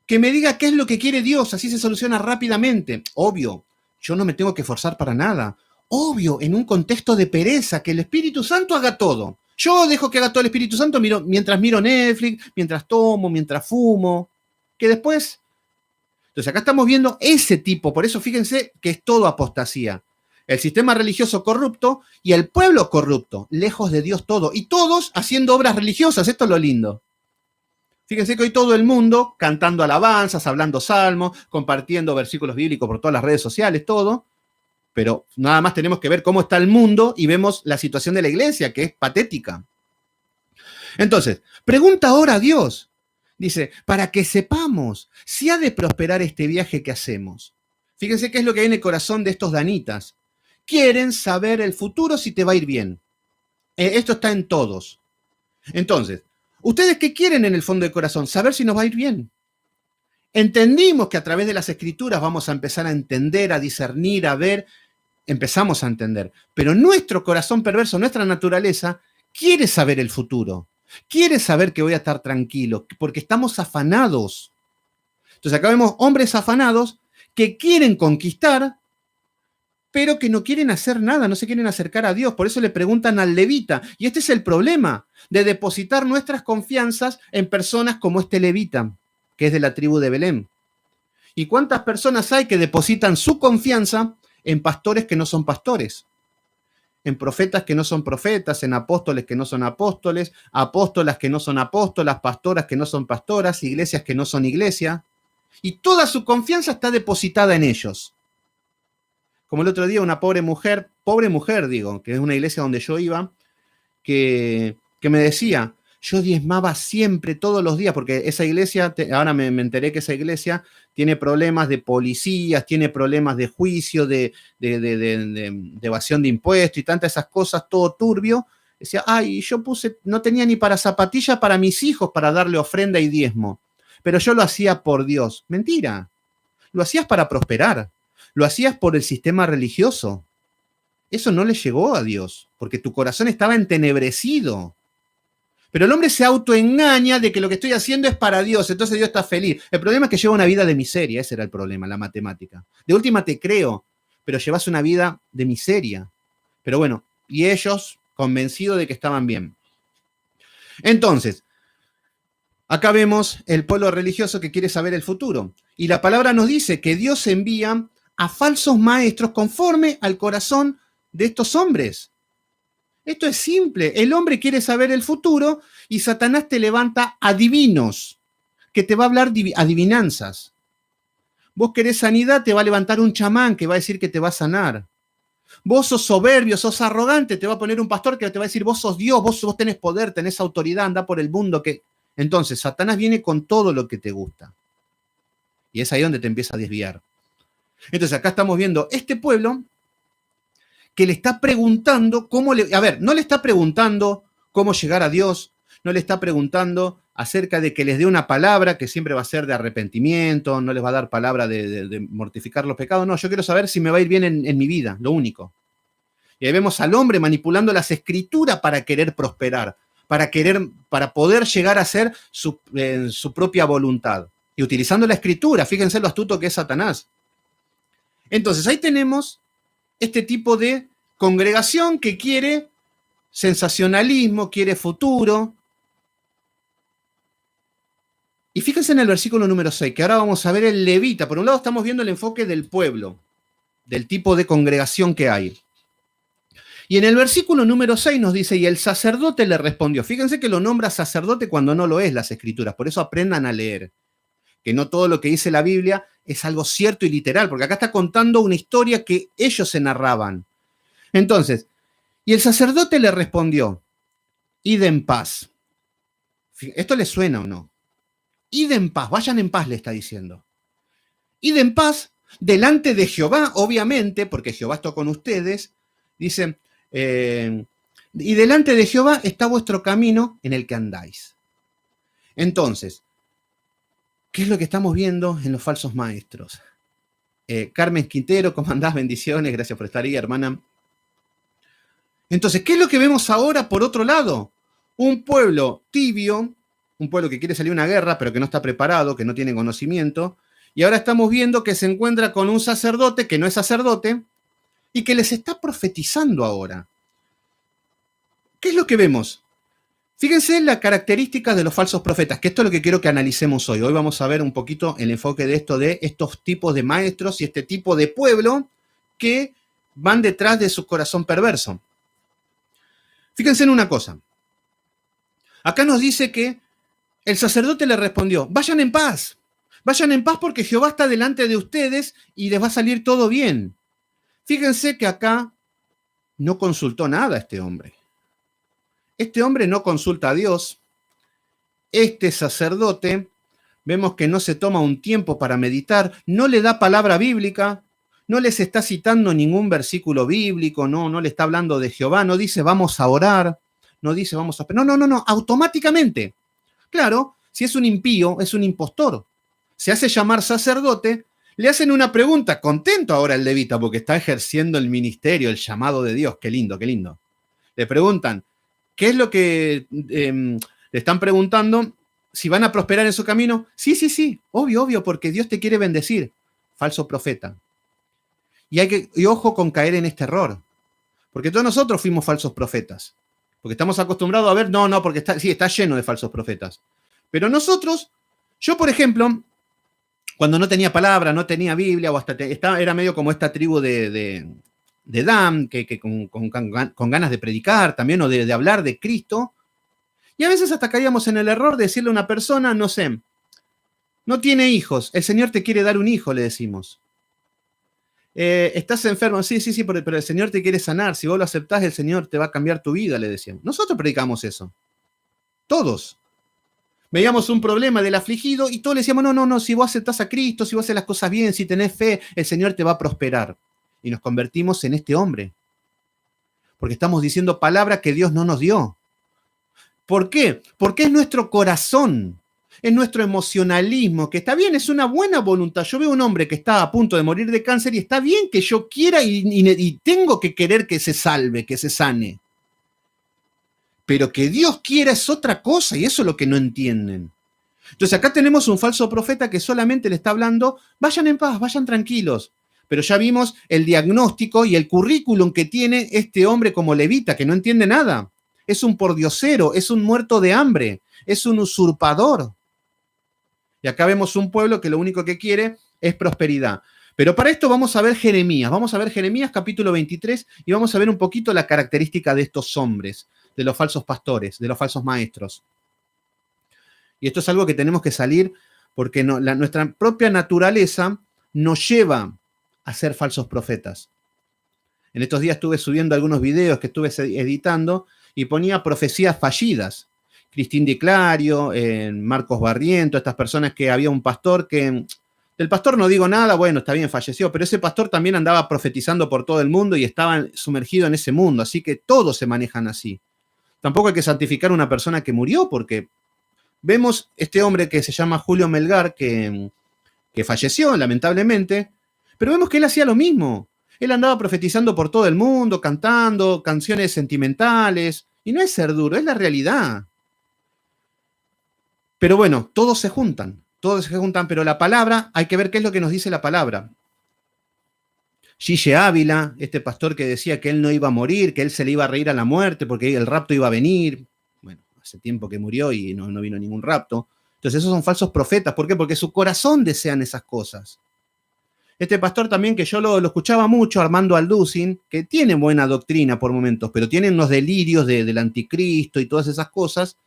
que me diga qué es lo que quiere Dios, así se soluciona rápidamente. Obvio, yo no me tengo que forzar para nada. Obvio, en un contexto de pereza, que el Espíritu Santo haga todo. Yo dejo que haga todo el Espíritu Santo mientras miro Netflix, mientras tomo, mientras fumo, que después... Entonces acá estamos viendo ese tipo, por eso fíjense que es todo apostasía. El sistema religioso corrupto y el pueblo corrupto, lejos de Dios todo, y todos haciendo obras religiosas, esto es lo lindo. Fíjense que hoy todo el mundo cantando alabanzas, hablando salmos, compartiendo versículos bíblicos por todas las redes sociales, todo, pero nada más tenemos que ver cómo está el mundo y vemos la situación de la iglesia, que es patética. Entonces, pregunta ahora a Dios. Dice, para que sepamos si ha de prosperar este viaje que hacemos. Fíjense qué es lo que hay en el corazón de estos danitas. Quieren saber el futuro si te va a ir bien. Esto está en todos. Entonces, ¿ustedes qué quieren en el fondo del corazón? Saber si nos va a ir bien. Entendimos que a través de las escrituras vamos a empezar a entender, a discernir, a ver, empezamos a entender. Pero nuestro corazón perverso, nuestra naturaleza, quiere saber el futuro. Quiere saber que voy a estar tranquilo, porque estamos afanados. Entonces acá vemos hombres afanados que quieren conquistar, pero que no quieren hacer nada, no se quieren acercar a Dios. Por eso le preguntan al levita. Y este es el problema, de depositar nuestras confianzas en personas como este levita, que es de la tribu de Belén. ¿Y cuántas personas hay que depositan su confianza en pastores que no son pastores? En profetas que no son profetas, en apóstoles que no son apóstoles, apóstolas que no son apóstolas, pastoras que no son pastoras, iglesias que no son iglesias. Y toda su confianza está depositada en ellos. Como el otro día una pobre mujer digo, que es una iglesia donde yo iba, que me decía, yo diezmaba siempre, todos los días, porque esa iglesia, ahora me enteré que esa iglesia tiene problemas de policías, tiene problemas de juicio, de evasión de impuestos y tantas esas cosas, todo turbio. Decía, ay, yo no tenía ni para zapatillas para mis hijos para darle ofrenda y diezmo, pero yo lo hacía por Dios. Mentira, lo hacías para prosperar, lo hacías por el sistema religioso. Eso no le llegó a Dios, porque tu corazón estaba entenebrecido. Pero el hombre se autoengaña de que lo que estoy haciendo es para Dios, entonces Dios está feliz. El problema es que lleva una vida de miseria, ese era el problema, la matemática. De última te creo, pero llevas una vida de miseria. Pero bueno, y ellos convencidos de que estaban bien. Entonces, acá vemos el pueblo religioso que quiere saber el futuro. Y la palabra nos dice que Dios envía a falsos maestros conforme al corazón de estos hombres. Esto es simple. El hombre quiere saber el futuro y Satanás te levanta adivinos, que te va a hablar adivinanzas. Vos querés sanidad, te va a levantar un chamán que va a decir que te va a sanar. Vos sos soberbio, sos arrogante, te va a poner un pastor que te va a decir, vos sos Dios, vos tenés poder, tenés autoridad, anda por el mundo. Entonces, Satanás viene con todo lo que te gusta. Y es ahí donde te empieza a desviar. Entonces, acá estamos viendo este pueblo que le está preguntando no le está preguntando cómo llegar a Dios, no le está preguntando acerca de que les dé una palabra que siempre va a ser de arrepentimiento, no les va a dar palabra de mortificar los pecados, no, yo quiero saber si me va a ir bien en mi vida, lo único. Y ahí vemos al hombre manipulando las escrituras para querer prosperar, para poder llegar a ser su propia voluntad. Y utilizando la escritura, fíjense lo astuto que es Satanás. Entonces, ahí tenemos este tipo de congregación que quiere sensacionalismo, quiere futuro. Y fíjense en el versículo número 6, que ahora vamos a ver el levita. Por un lado estamos viendo el enfoque del pueblo, del tipo de congregación que hay. Y en el versículo número 6 nos dice, y el sacerdote le respondió. Fíjense que lo nombra sacerdote cuando no lo es las escrituras, por eso aprendan a leer. Que no todo lo que dice la Biblia es algo cierto y literal, porque acá está contando una historia que ellos se narraban. Entonces, y el sacerdote le respondió, id en paz. ¿Esto les suena o no? Id en paz, vayan en paz, le está diciendo. Id en paz delante de Jehová, obviamente, porque Jehová está con ustedes. Dice, y delante de Jehová está vuestro camino en el que andáis. Entonces, ¿qué es lo que estamos viendo en los falsos maestros? Carmen Quintero, ¿cómo andás? Bendiciones, gracias por estar ahí, hermana. Entonces, ¿qué es lo que vemos ahora por otro lado? Un pueblo tibio, un pueblo que quiere salir a una guerra, pero que no está preparado, que no tiene conocimiento, y ahora estamos viendo que se encuentra con un sacerdote que no es sacerdote y que les está profetizando ahora. ¿Qué es lo que vemos? Fíjense en las características de los falsos profetas, que esto es lo que quiero que analicemos hoy. Hoy vamos a ver un poquito el enfoque de esto, de estos tipos de maestros y este tipo de pueblo que van detrás de su corazón perverso. Fíjense en una cosa. Acá nos dice que el sacerdote le respondió, vayan en paz porque Jehová está delante de ustedes y les va a salir todo bien. Fíjense que acá no consultó nada este hombre. Este hombre no consulta a Dios. Este sacerdote, vemos que no se toma un tiempo para meditar, no le da palabra bíblica, no les está citando ningún versículo bíblico, no le está hablando de Jehová, no dice vamos a orar, no dice vamos a... No, automáticamente. Claro, si es un impío, es un impostor. Se hace llamar sacerdote, le hacen una pregunta, contento ahora el levita porque está ejerciendo el ministerio, el llamado de Dios, qué lindo, qué lindo. Le preguntan, ¿qué es lo que le están preguntando? ¿Si van a prosperar en su camino? Sí, obvio, porque Dios te quiere bendecir. Falso profeta. Y ojo con caer en este error, porque todos nosotros fuimos falsos profetas, porque estamos acostumbrados a ver, porque está lleno de falsos profetas. Pero nosotros, yo por ejemplo, cuando no tenía palabra, no tenía Biblia, o hasta era medio como esta tribu de Dan, que con ganas de predicar también, o de hablar de Cristo, y a veces hasta caíamos en el error de decirle a una persona, no sé, no tiene hijos, el Señor te quiere dar un hijo, le decimos. Estás enfermo, sí, pero el Señor te quiere sanar, si vos lo aceptás, el Señor te va a cambiar tu vida, le decíamos. Nosotros predicamos eso, todos. Veíamos un problema del afligido y todos le decíamos, no, si vos aceptás a Cristo, si vos haces las cosas bien, si tenés fe, el Señor te va a prosperar. Y nos convertimos en este hombre, porque estamos diciendo palabras que Dios no nos dio. ¿Por qué? Porque es nuestro corazón, es nuestro emocionalismo, que está bien, es una buena voluntad. Yo veo un hombre que está a punto de morir de cáncer y está bien que yo quiera y tengo que querer que se salve, que se sane. Pero que Dios quiera es otra cosa y eso es lo que no entienden. Entonces acá tenemos un falso profeta que solamente le está hablando, vayan en paz, vayan tranquilos. Pero ya vimos el diagnóstico y el currículum que tiene este hombre como levita, que no entiende nada. Es un pordiosero, es un muerto de hambre, es un usurpador. Y acá vemos un pueblo que lo único que quiere es prosperidad. Pero para esto vamos a ver Jeremías. Vamos a ver Jeremías capítulo 23 y vamos a ver un poquito la característica de estos hombres, de los falsos pastores, de los falsos maestros. Y esto es algo que tenemos que salir porque nuestra propia naturaleza nos lleva a ser falsos profetas. En estos días estuve subiendo algunos videos que estuve editando y ponía profecías fallidas. Cristín Di Clario, Marcos Barriento, estas personas que había un pastor que... Del pastor no digo nada, bueno, está bien, falleció, pero ese pastor también andaba profetizando por todo el mundo y estaba sumergido en ese mundo, así que todos se manejan así. Tampoco hay que santificar a una persona que murió, porque vemos este hombre que se llama Julio Melgar, que falleció, lamentablemente, pero vemos que él hacía lo mismo. Él andaba profetizando por todo el mundo, cantando canciones sentimentales, y no es ser duro, es la realidad. Pero bueno, todos se juntan, pero la palabra, hay que ver qué es lo que nos dice la palabra. Gille Ávila, este pastor que decía que él no iba a morir, que él se le iba a reír a la muerte porque el rapto iba a venir. Bueno, hace tiempo que murió y no vino ningún rapto. Entonces esos son falsos profetas. ¿Por qué? Porque su corazón desean esas cosas. Este pastor también, que yo lo escuchaba mucho, Armando Alducin, que tiene buena doctrina por momentos, pero tiene unos delirios del anticristo y todas esas cosas.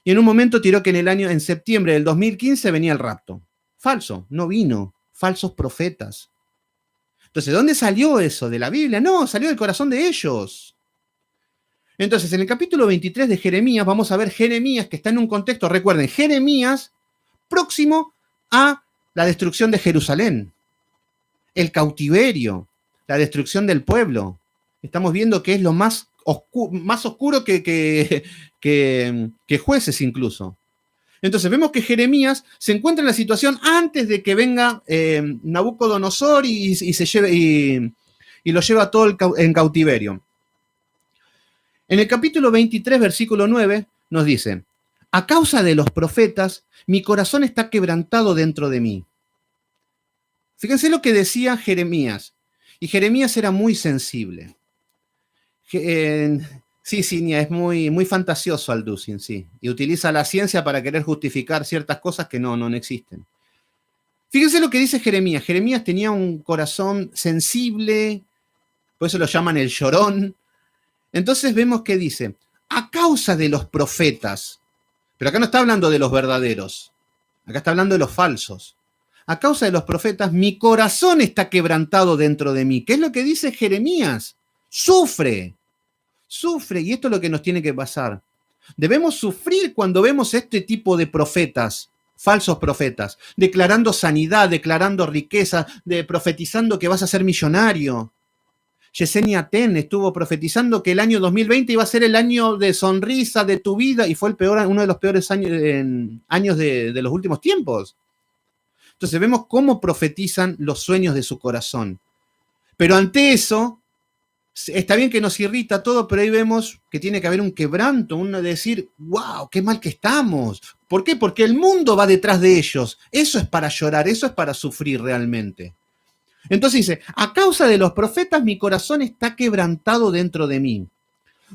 Y en un momento tiró que en septiembre del 2015 venía el rapto. Falso, no vino. Falsos profetas. Entonces, ¿dónde salió eso? ¿De la Biblia? No, salió del corazón de ellos. Entonces, en el capítulo 23 de Jeremías, vamos a ver Jeremías, que está en un contexto, recuerden, Jeremías próximo a la destrucción de Jerusalén, el cautiverio, la destrucción del pueblo. Estamos viendo que es lo más oscuro que Jueces incluso. Entonces vemos que Jeremías se encuentra en la situación antes de que venga Nabucodonosor y se lleve y lo lleva todo en cautiverio. En el capítulo 23, versículo 9, nos dice: a causa de los profetas, mi corazón está quebrantado dentro de mí. Fíjense lo que decía Jeremías. Y Jeremías era muy sensible. Sí, es muy fantasioso Alducin, sí. Y utiliza la ciencia para querer justificar ciertas cosas que no existen. Fíjense lo que dice Jeremías. Jeremías tenía un corazón sensible, por eso lo llaman el llorón. Entonces vemos que dice: a causa de los profetas, pero acá no está hablando de los verdaderos, acá está hablando de los falsos. A causa de los profetas, mi corazón está quebrantado dentro de mí. ¿Qué es lo que dice Jeremías? Sufre, y esto es lo que nos tiene que pasar. Debemos sufrir cuando vemos este tipo de profetas, falsos profetas, declarando sanidad, declarando riqueza, profetizando que vas a ser millonario. Yesenia Ten estuvo profetizando que el año 2020 iba a ser el año de sonrisa de tu vida y fue uno de los peores años de los últimos tiempos. Entonces vemos cómo profetizan los sueños de su corazón. Pero ante eso, está bien que nos irrita todo, pero ahí vemos que tiene que haber un quebranto, un decir, wow, qué mal que estamos. ¿Por qué? Porque el mundo va detrás de ellos. Eso es para llorar, eso es para sufrir realmente. Entonces dice: a causa de los profetas mi corazón está quebrantado dentro de mí.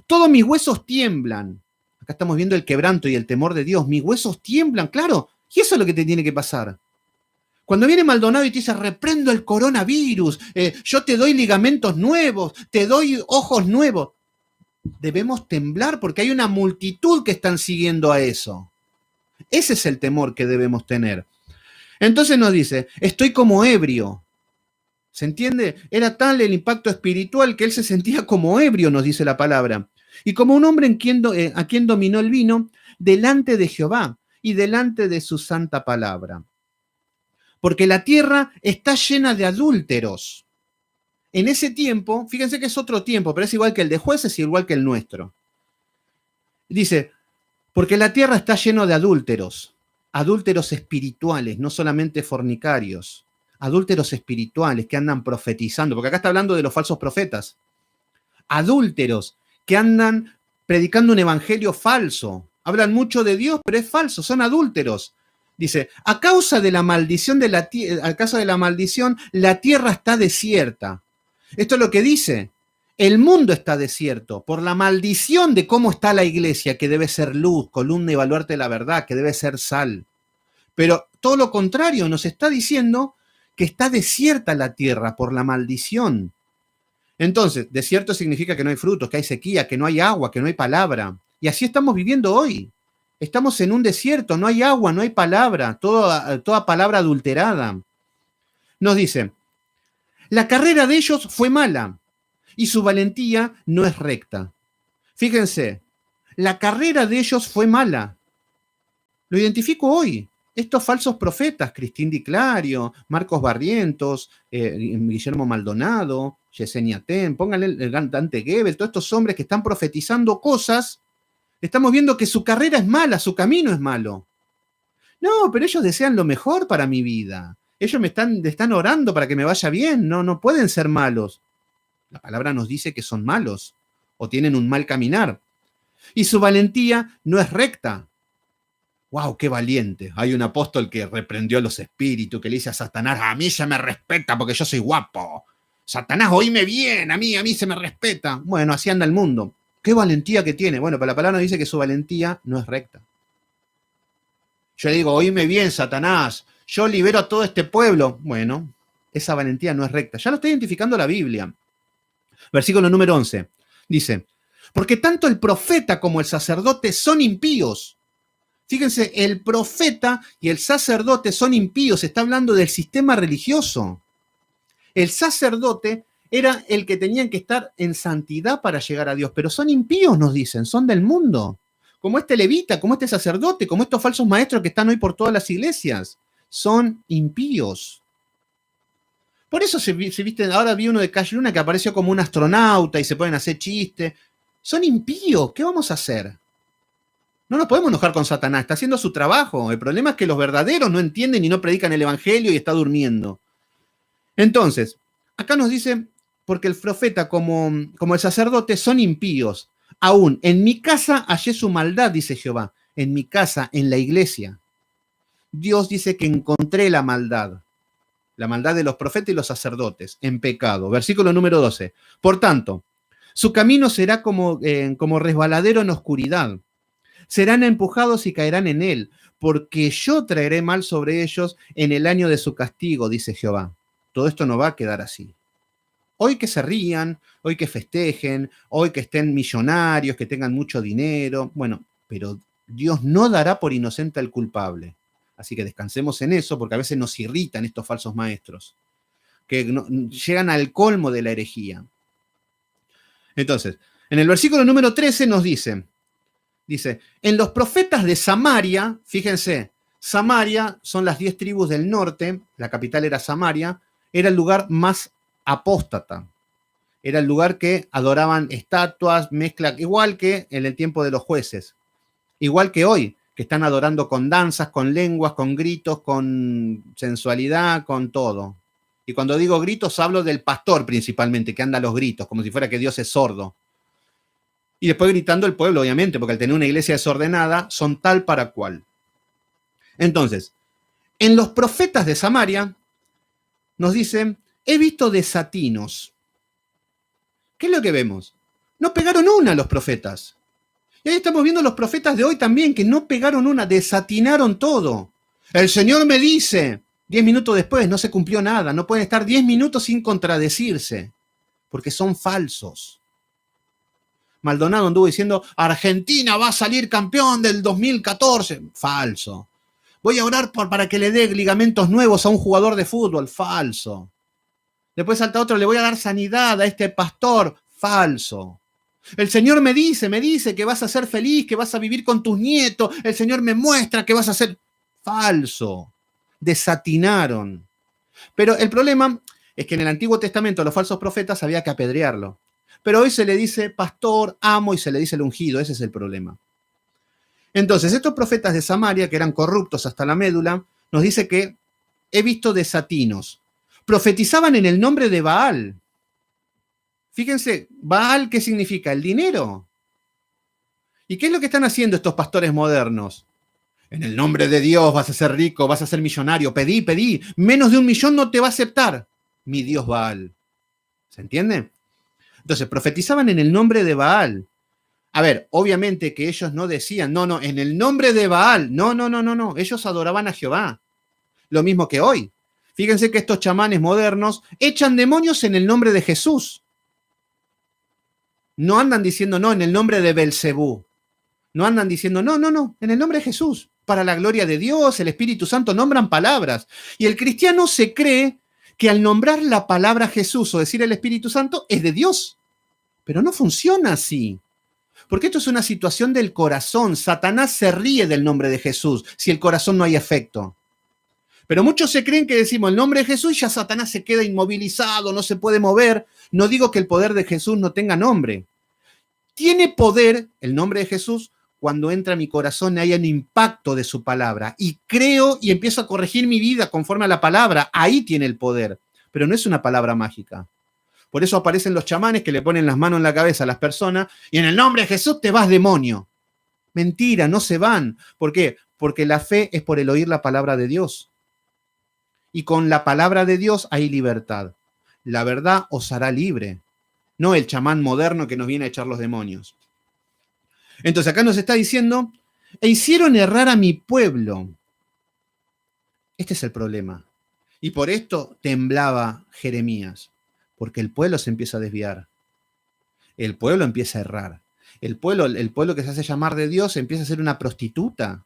Todos mis huesos tiemblan. Acá estamos viendo el quebranto y el temor de Dios. Mis huesos tiemblan, claro. Y eso es lo que te tiene que pasar. Cuando viene Maldonado y te dice: reprendo el coronavirus, yo te doy ligamentos nuevos, te doy ojos nuevos. Debemos temblar porque hay una multitud que están siguiendo a eso. Ese es el temor que debemos tener. Entonces nos dice: estoy como ebrio. ¿Se entiende? Era tal el impacto espiritual que él se sentía como ebrio, nos dice la palabra. Y como un hombre a quien dominó el vino, delante de Jehová y delante de su santa palabra. Porque la tierra está llena de adúlteros. En ese tiempo, fíjense que es otro tiempo, pero es igual que el de Jueces y igual que el nuestro. Dice: porque la tierra está llena de adúlteros espirituales, no solamente fornicarios. Adúlteros espirituales que andan profetizando, porque acá está hablando de los falsos profetas. Adúlteros que andan predicando un evangelio falso. Hablan mucho de Dios, pero es falso, son adúlteros. Dice: a causa de la maldición la tierra está desierta. Esto es lo que dice. El mundo está desierto por la maldición de cómo está la iglesia, que debe ser luz, columna y baluarte de la verdad, que debe ser sal. Pero todo lo contrario, nos está diciendo que está desierta la tierra por la maldición. Entonces, desierto significa que no hay frutos, que hay sequía, que no hay agua, que no hay palabra. Y así estamos viviendo hoy. Estamos en un desierto, no hay agua, no hay palabra, toda palabra adulterada. Nos dice: la carrera de ellos fue mala y su valentía no es recta. Fíjense, la carrera de ellos fue mala. Lo identifico hoy. Estos falsos profetas, Cristín Di Clario, Marcos Barrientos, Guillermo Maldonado, Yesenia Ten, pónganle el Dante Gebel, todos estos hombres que están profetizando cosas, estamos viendo que su carrera es mala, su camino es malo. No, pero ellos desean lo mejor para mi vida. Ellos me están orando para que me vaya bien, no pueden ser malos. La palabra nos dice que son malos o tienen un mal caminar. Y su valentía no es recta. ¡Wow, qué valiente! Hay un apóstol que reprendió a los espíritus, que le dice a Satanás: a mí se me respeta porque yo soy guapo. Satanás, oíme bien, a mí se me respeta. Bueno, así anda el mundo. ¿Qué valentía que tiene? Bueno, pero la palabra nos dice que su valentía no es recta. Yo le digo, oíme bien, Satanás, yo libero a todo este pueblo. Bueno, esa valentía no es recta. Ya lo está identificando la Biblia. Versículo número 11. Dice, porque tanto el profeta como el sacerdote son impíos. Fíjense, el profeta y el sacerdote son impíos. Está hablando del sistema religioso. El sacerdote era el que tenían que estar en santidad para llegar a Dios, pero son impíos, nos dicen, son del mundo. Como este levita, como este sacerdote, como estos falsos maestros que están hoy por todas las iglesias. Son impíos. Por eso se viste, ahora vi uno de Cash Luna que apareció como un astronauta y se pueden hacer chistes. Son impíos, ¿qué vamos a hacer? No nos podemos enojar con Satanás, está haciendo su trabajo. El problema es que los verdaderos no entienden y no predican el evangelio y está durmiendo. Entonces, acá nos dice, porque el profeta como el sacerdote son impíos. Aún en mi casa hallé su maldad, dice Jehová. En mi casa, en la iglesia. Dios dice que encontré la maldad de los profetas y los sacerdotes en pecado. Versículo número 12. Por tanto, su camino será como resbaladero en oscuridad. Serán empujados y caerán en él, porque yo traeré mal sobre ellos en el año de su castigo, dice Jehová. Todo esto no va a quedar así. Hoy que se rían, hoy que festejen, hoy que estén millonarios, que tengan mucho dinero, bueno, pero Dios no dará por inocente al culpable. Así que descansemos en eso, porque a veces nos irritan estos falsos maestros, que llegan al colmo de la herejía. Entonces, en el versículo número 13 nos dice, en los profetas de Samaria, fíjense, Samaria son las 10 tribus del norte, la capital era Samaria, era el lugar más apóstata. Era el lugar que adoraban estatuas, mezcla, igual que en el tiempo de los jueces. Igual que hoy, que están adorando con danzas, con lenguas, con gritos, con sensualidad, con todo. Y cuando digo gritos, hablo del pastor principalmente, que anda a los gritos, como si fuera que Dios es sordo. Y después gritando el pueblo, obviamente, porque al tener una iglesia desordenada, son tal para cual. Entonces, en los profetas de Samaria, nos dicen, he visto desatinos. ¿Qué es lo que vemos? No pegaron una los profetas. Y ahí estamos viendo los profetas de hoy también, que no pegaron una, desatinaron todo. El Señor me dice, 10 minutos después no se cumplió nada, no pueden estar 10 minutos sin contradecirse, porque son falsos. Maldonado anduvo diciendo, Argentina va a salir campeón del 2014. Falso. Voy a orar para que le dé ligamentos nuevos a un jugador de fútbol. Falso. Después salta otro, le voy a dar sanidad a este pastor. Falso. El Señor me dice que vas a ser feliz, que vas a vivir con tus nietos. El Señor me muestra que vas a ser... Falso. Desatinaron. Pero el problema es que en el Antiguo Testamento a los falsos profetas había que apedrearlo. Pero hoy se le dice pastor, amo y se le dice el ungido. Ese es el problema. Entonces, estos profetas de Samaria, que eran corruptos hasta la médula, nos dice que he visto desatinos. Profetizaban en el nombre de Baal. Fíjense, Baal, ¿qué significa? El dinero. ¿Y qué es lo que están haciendo estos pastores modernos? En el nombre de Dios vas a ser rico, vas a ser millonario. Pedí. Menos de 1 millón no te va a aceptar. Mi Dios Baal. ¿Se entiende? Entonces, profetizaban en el nombre de Baal. A ver, obviamente que ellos no decían, no, en el nombre de Baal. No. Ellos adoraban a Jehová. Lo mismo que hoy. Fíjense que estos chamanes modernos echan demonios en el nombre de Jesús. No andan diciendo, no, en el nombre de Belcebú. No andan diciendo, no, en el nombre de Jesús. Para la gloria de Dios, el Espíritu Santo nombran palabras. Y el cristiano se cree que al nombrar la palabra Jesús o decir el Espíritu Santo es de Dios. Pero no funciona así. Porque esto es una situación del corazón. Satanás se ríe del nombre de Jesús si el corazón no hay efecto. Pero muchos se creen que decimos el nombre de Jesús y ya Satanás se queda inmovilizado, no se puede mover. No digo que el poder de Jesús no tenga nombre. Tiene poder el nombre de Jesús cuando entra a mi corazón y hay un impacto de su palabra. Y creo y empiezo a corregir mi vida conforme a la palabra. Ahí tiene el poder. Pero no es una palabra mágica. Por eso aparecen los chamanes que le ponen las manos en la cabeza a las personas y en el nombre de Jesús te vas, demonio. Mentira, no se van. ¿Por qué? Porque la fe es por el oír la palabra de Dios. Y con la palabra de Dios hay libertad. La verdad os hará libre, no el chamán moderno que nos viene a echar los demonios. Entonces acá nos está diciendo, e hicieron errar a mi pueblo. Este es el problema. Y por esto temblaba Jeremías, porque el pueblo se empieza a desviar. El pueblo empieza a errar. El pueblo que se hace llamar de Dios empieza a ser una prostituta.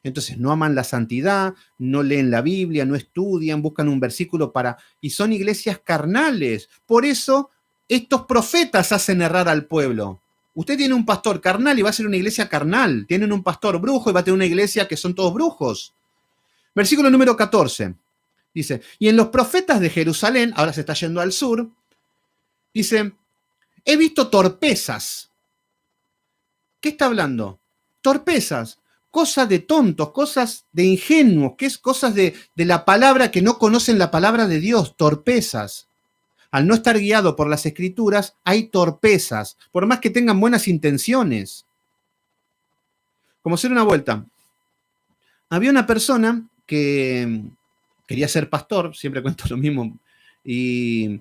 Entonces no aman la santidad, no leen la Biblia, no estudian, buscan un versículo para... Y son iglesias carnales. Por eso estos profetas hacen errar al pueblo. Usted tiene un pastor carnal y va a ser una iglesia carnal. Tienen un pastor brujo y va a tener una iglesia que son todos brujos. Versículo número 14. Dice, y en los profetas de Jerusalén, ahora se está yendo al sur, dice, he visto torpezas. ¿Qué está hablando? Torpezas. Cosas de tontos, cosas de ingenuos, que es cosas de la palabra que no conocen la palabra de Dios, torpezas. Al no estar guiado por las escrituras, hay torpezas, por más que tengan buenas intenciones. Como hacer una vuelta. Había una persona que quería ser pastor, siempre cuento lo mismo, y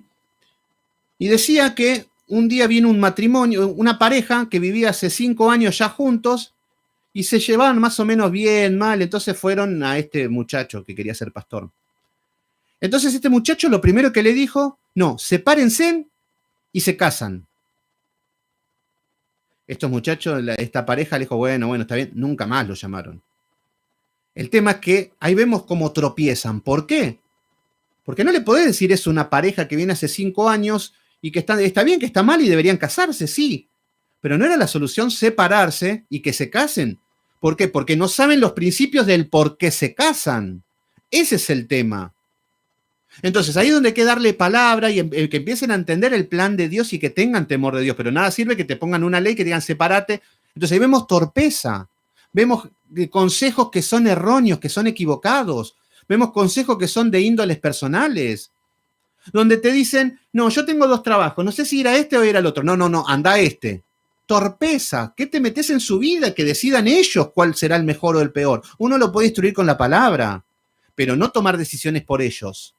decía que un día vino un matrimonio, una pareja que vivía hace 5 años ya juntos, y se llevaban más o menos bien, mal, entonces fueron a este muchacho que quería ser pastor. Entonces este muchacho lo primero que le dijo, no, sepárense y se casan. Estos muchachos, esta pareja le dijo, bueno, está bien, nunca más lo llamaron. El tema es que ahí vemos cómo tropiezan. ¿Por qué? Porque no le podés decir eso a una pareja que viene hace 5 años y que está bien, que está mal y deberían casarse, sí. Pero no era la solución separarse y que se casen. ¿Por qué? Porque no saben los principios del por qué se casan. Ese es el tema. Entonces, ahí es donde hay que darle palabra y que empiecen a entender el plan de Dios y que tengan temor de Dios. Pero nada sirve que te pongan una ley que digan sepárate. Entonces, ahí vemos torpeza. Vemos consejos que son erróneos, que son equivocados. Vemos consejos que son de índoles personales. Donde te dicen, no, yo tengo 2 trabajos, no sé si ir a este o ir al otro. No, anda a este. Torpeza. ¿Qué te metes en su vida? Que decidan ellos cuál será el mejor o el peor. Uno lo puede instruir con la palabra, pero no tomar decisiones por ellos.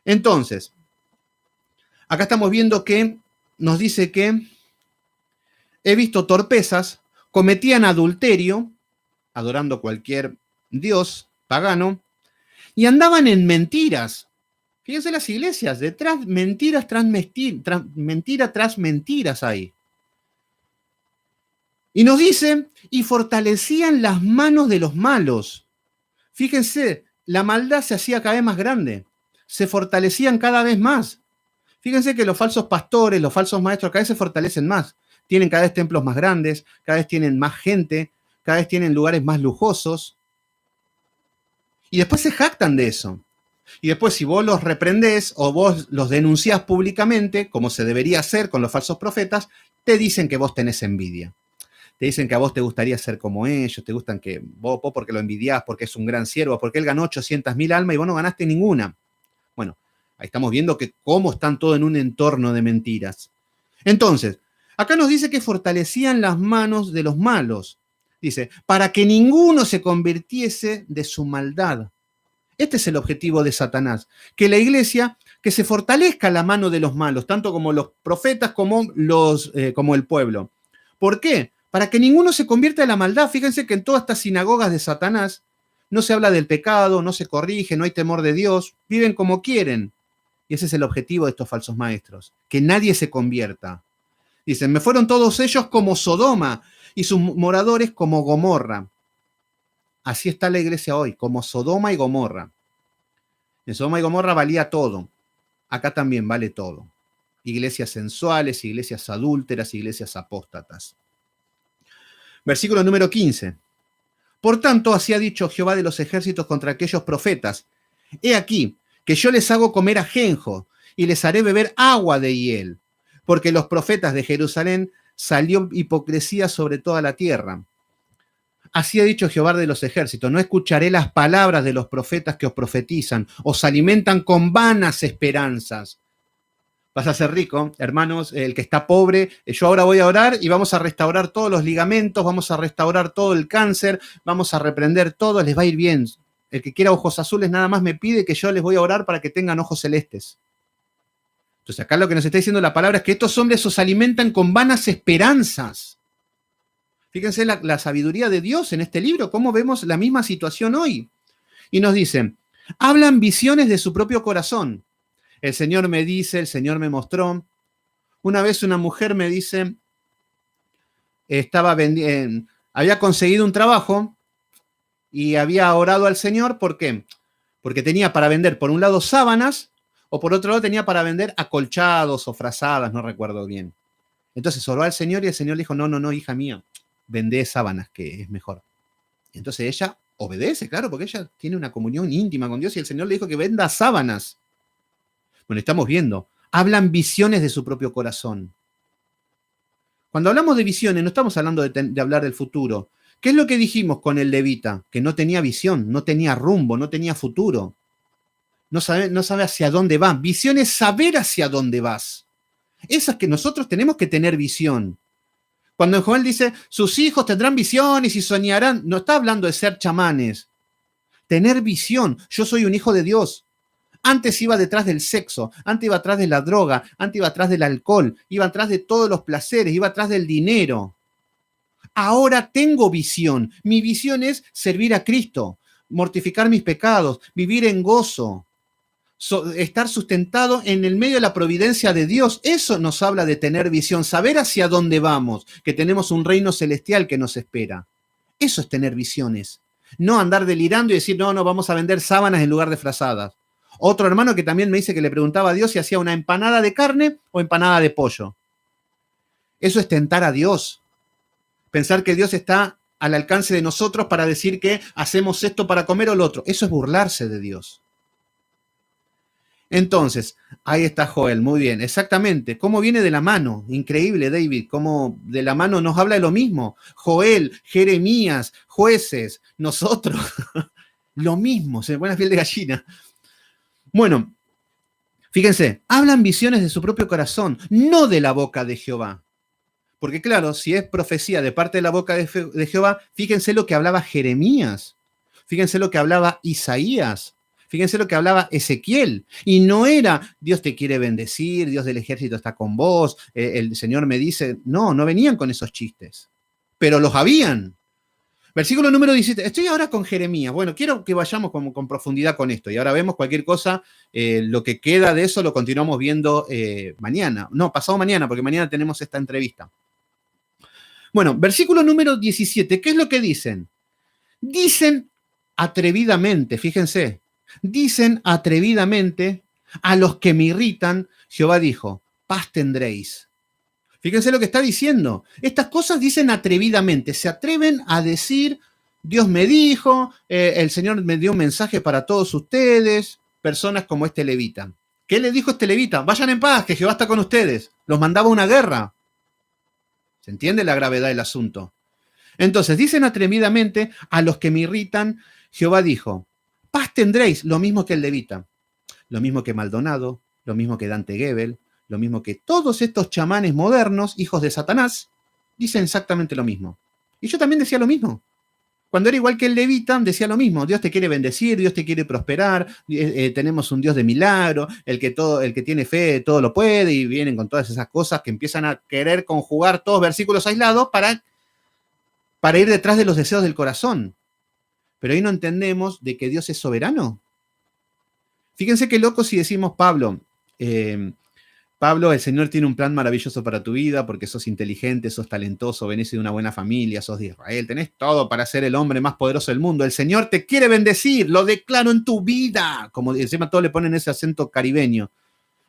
Entonces, acá estamos viendo que nos dice que he visto torpezas, cometían adulterio, adorando cualquier dios pagano, y andaban en mentiras. Fíjense las iglesias, detrás mentiras tras mentiras hay. Y nos dice, y fortalecían las manos de los malos. Fíjense, la maldad se hacía cada vez más grande. Se fortalecían cada vez más. Fíjense que los falsos pastores, los falsos maestros cada vez se fortalecen más. Tienen cada vez templos más grandes, cada vez tienen más gente, cada vez tienen lugares más lujosos. Y después se jactan de eso. Y después si vos los reprendés o vos los denunciás públicamente, como se debería hacer con los falsos profetas, te dicen que vos tenés envidia. Te dicen que a vos te gustaría ser como ellos, te gustan que vos porque lo envidiás, porque es un gran siervo, porque él ganó 800.000 almas y vos no ganaste ninguna. Bueno, ahí estamos viendo que cómo están todo en un entorno de mentiras. Entonces, acá nos dice que fortalecían las manos de los malos. Dice, para que ninguno se convirtiese de su maldad. Este es el objetivo de Satanás, que la iglesia, que se fortalezca la mano de los malos, tanto como los profetas como el pueblo. ¿Por qué? Para que ninguno se convierta en la maldad. Fíjense que en todas estas sinagogas de Satanás no se habla del pecado, no se corrige, no hay temor de Dios, viven como quieren. Y ese es el objetivo de estos falsos maestros, que nadie se convierta. Dicen, me fueron todos ellos como Sodoma y sus moradores como Gomorra. Así está la iglesia hoy, como Sodoma y Gomorra. En Sodoma y Gomorra valía todo. Acá también vale todo. Iglesias sensuales, iglesias adúlteras, iglesias apóstatas. Versículo número 15. Por tanto, así ha dicho Jehová de los ejércitos contra aquellos profetas. He aquí, que yo les hago comer ajenjo y les haré beber agua de hiel, porque los profetas de Jerusalén salió hipocresía sobre toda la tierra. Así ha dicho Jehová de los ejércitos, no escucharé las palabras de los profetas que os profetizan, os alimentan con vanas esperanzas. Vas a ser rico, hermanos, el que está pobre, yo ahora voy a orar y vamos a restaurar todos los ligamentos, vamos a restaurar todo el cáncer, vamos a reprender todo, les va a ir bien. El que quiera ojos azules nada más me pide que yo les voy a orar para que tengan ojos celestes. Entonces acá lo que nos está diciendo la palabra es que estos hombres os alimentan con vanas esperanzas. Fíjense la sabiduría de Dios en este libro, cómo vemos la misma situación hoy. Y nos dicen, hablan visiones de su propio corazón. El Señor me dice, el Señor me mostró. Una vez una mujer me dice, había conseguido un trabajo y había orado al Señor, ¿por qué? Porque tenía para vender, por un lado, sábanas, o por otro lado tenía para vender acolchados o frazadas, no recuerdo bien. Entonces oró al Señor y el Señor le dijo, no, hija mía, vendé sábanas, que es mejor. Entonces ella obedece, claro, porque ella tiene una comunión íntima con Dios y el Señor le dijo que venda sábanas. Bueno, estamos viendo, hablan visiones de su propio corazón. Cuando hablamos de visiones, no estamos hablando de hablar del futuro. ¿Qué es lo que dijimos con el levita? Que no tenía visión, no tenía rumbo, no tenía futuro. No sabe hacia dónde va. Visión es saber hacia dónde vas. Esas que nosotros tenemos que tener visión. Cuando Joel dice, sus hijos tendrán visiones y soñarán, no está hablando de ser chamanes. Tener visión. Yo soy un hijo de Dios. Antes iba detrás del sexo, antes iba atrás de la droga, antes iba atrás del alcohol, iba atrás de todos los placeres, iba atrás del dinero. Ahora tengo visión. Mi visión es servir a Cristo, mortificar mis pecados, vivir en gozo, estar sustentado en el medio de la providencia de Dios. Eso nos habla de tener visión, saber hacia dónde vamos, que tenemos un reino celestial que nos espera. Eso es tener visiones. No andar delirando y decir, no, vamos a vender sábanas en lugar de frazadas. Otro hermano que también me dice que le preguntaba a Dios si hacía una empanada de carne o empanada de pollo. Eso es tentar a Dios. Pensar que Dios está al alcance de nosotros para decir que hacemos esto para comer o lo otro. Eso es burlarse de Dios. Entonces, ahí está Joel, muy bien, exactamente. ¿Cómo viene de la mano? Increíble, David, cómo de la mano nos habla de lo mismo. Joel, Jeremías, jueces, nosotros, lo mismo, se me pone la piel de gallina. Bueno, fíjense, hablan visiones de su propio corazón, no de la boca de Jehová. Porque claro, si es profecía de parte de la boca de Jehová, fíjense lo que hablaba Jeremías, fíjense lo que hablaba Isaías, fíjense lo que hablaba Ezequiel. Y no era, Dios te quiere bendecir, Dios del ejército está con vos, el Señor me dice, no venían con esos chistes, pero los habían. Versículo número 17. Estoy ahora con Jeremías. Bueno, quiero que vayamos con profundidad con esto. Y ahora vemos cualquier cosa. Lo que queda de eso lo continuamos viendo mañana. No, pasado mañana, porque mañana tenemos esta entrevista. Bueno, versículo número 17. ¿Qué es lo que dicen? Dicen atrevidamente, fíjense. Dicen atrevidamente a los que me irritan. Jehová dijo, paz tendréis. Fíjense lo que está diciendo. Estas cosas dicen atrevidamente. Se atreven a decir, Dios me dijo, el Señor me dio un mensaje para todos ustedes, personas como este levita. ¿Qué le dijo este levita? Vayan en paz, que Jehová está con ustedes. Los mandaba a una guerra. ¿Se entiende la gravedad del asunto? Entonces, dicen atrevidamente a los que me irritan, Jehová dijo, paz tendréis, lo mismo que el levita, lo mismo que Maldonado, lo mismo que Dante Gebel, lo mismo que todos estos chamanes modernos, hijos de Satanás, dicen exactamente lo mismo. Y yo también decía lo mismo. Cuando era igual que el levita, decía lo mismo. Dios te quiere bendecir, Dios te quiere prosperar, tenemos un Dios de milagro, el que tiene fe todo lo puede, y vienen con todas esas cosas que empiezan a querer conjugar todos versículos aislados para ir detrás de los deseos del corazón. Pero ahí no entendemos de que Dios es soberano. Fíjense qué loco si decimos, Pablo, el Señor tiene un plan maravilloso para tu vida porque sos inteligente, sos talentoso, venís de una buena familia, sos de Israel, tenés todo para ser el hombre más poderoso del mundo. El Señor te quiere bendecir, lo declaro en tu vida. Como encima todos le ponen ese acento caribeño.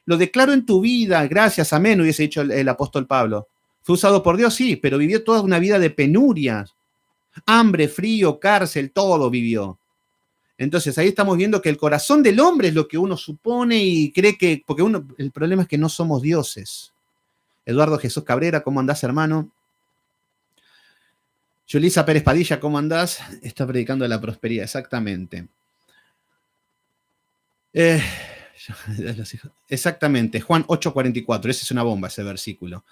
Lo declaro en tu vida, gracias, amén, hubiese dicho el apóstol Pablo. Fue usado por Dios, sí, pero vivió toda una vida de penurias. Hambre, frío, cárcel, todo vivió. Entonces ahí estamos viendo que el corazón del hombre es lo que uno supone y cree que, porque el problema es que no somos dioses. Eduardo Jesús Cabrera, ¿cómo andás, hermano? Yulisa Pérez Padilla, ¿cómo andás? Está predicando la prosperidad, exactamente. Exactamente, Juan 8:44, esa es una bomba ese versículo.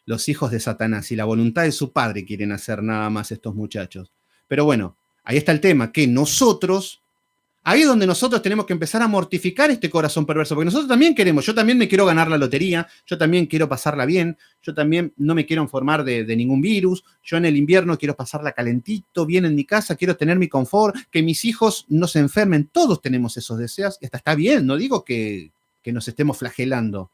Los hijos de Satanás y la voluntad de su padre quieren hacer nada más estos muchachos. Pero bueno, ahí está el tema, que nosotros Ahí es donde nosotros tenemos que empezar a mortificar este corazón perverso, porque nosotros también queremos, yo también me quiero ganar la lotería, yo también quiero pasarla bien, yo también no me quiero enfermar de ningún virus, yo en el invierno quiero pasarla calentito, bien en mi casa, quiero tener mi confort, que mis hijos no se enfermen, todos tenemos esos deseos, y hasta está bien, no digo que nos estemos flagelando.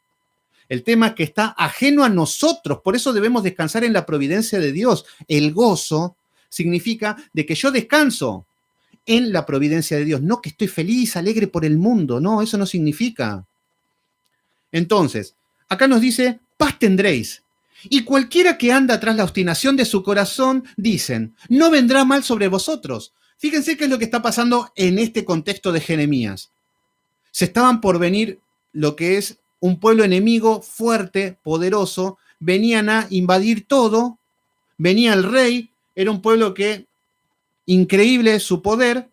El tema es que está ajeno a nosotros, por eso debemos descansar en la providencia de Dios. El gozo significa de que yo descanso en la providencia de Dios, no que estoy feliz, alegre por el mundo, no, eso no significa. Entonces, acá nos dice, paz tendréis. Y cualquiera que anda tras la obstinación de su corazón, dicen, no vendrá mal sobre vosotros. Fíjense qué es lo que está pasando en este contexto de Jeremías. Se estaban por venir lo que es un pueblo enemigo fuerte, poderoso, venían a invadir todo, venía el rey, era un pueblo que increíble su poder,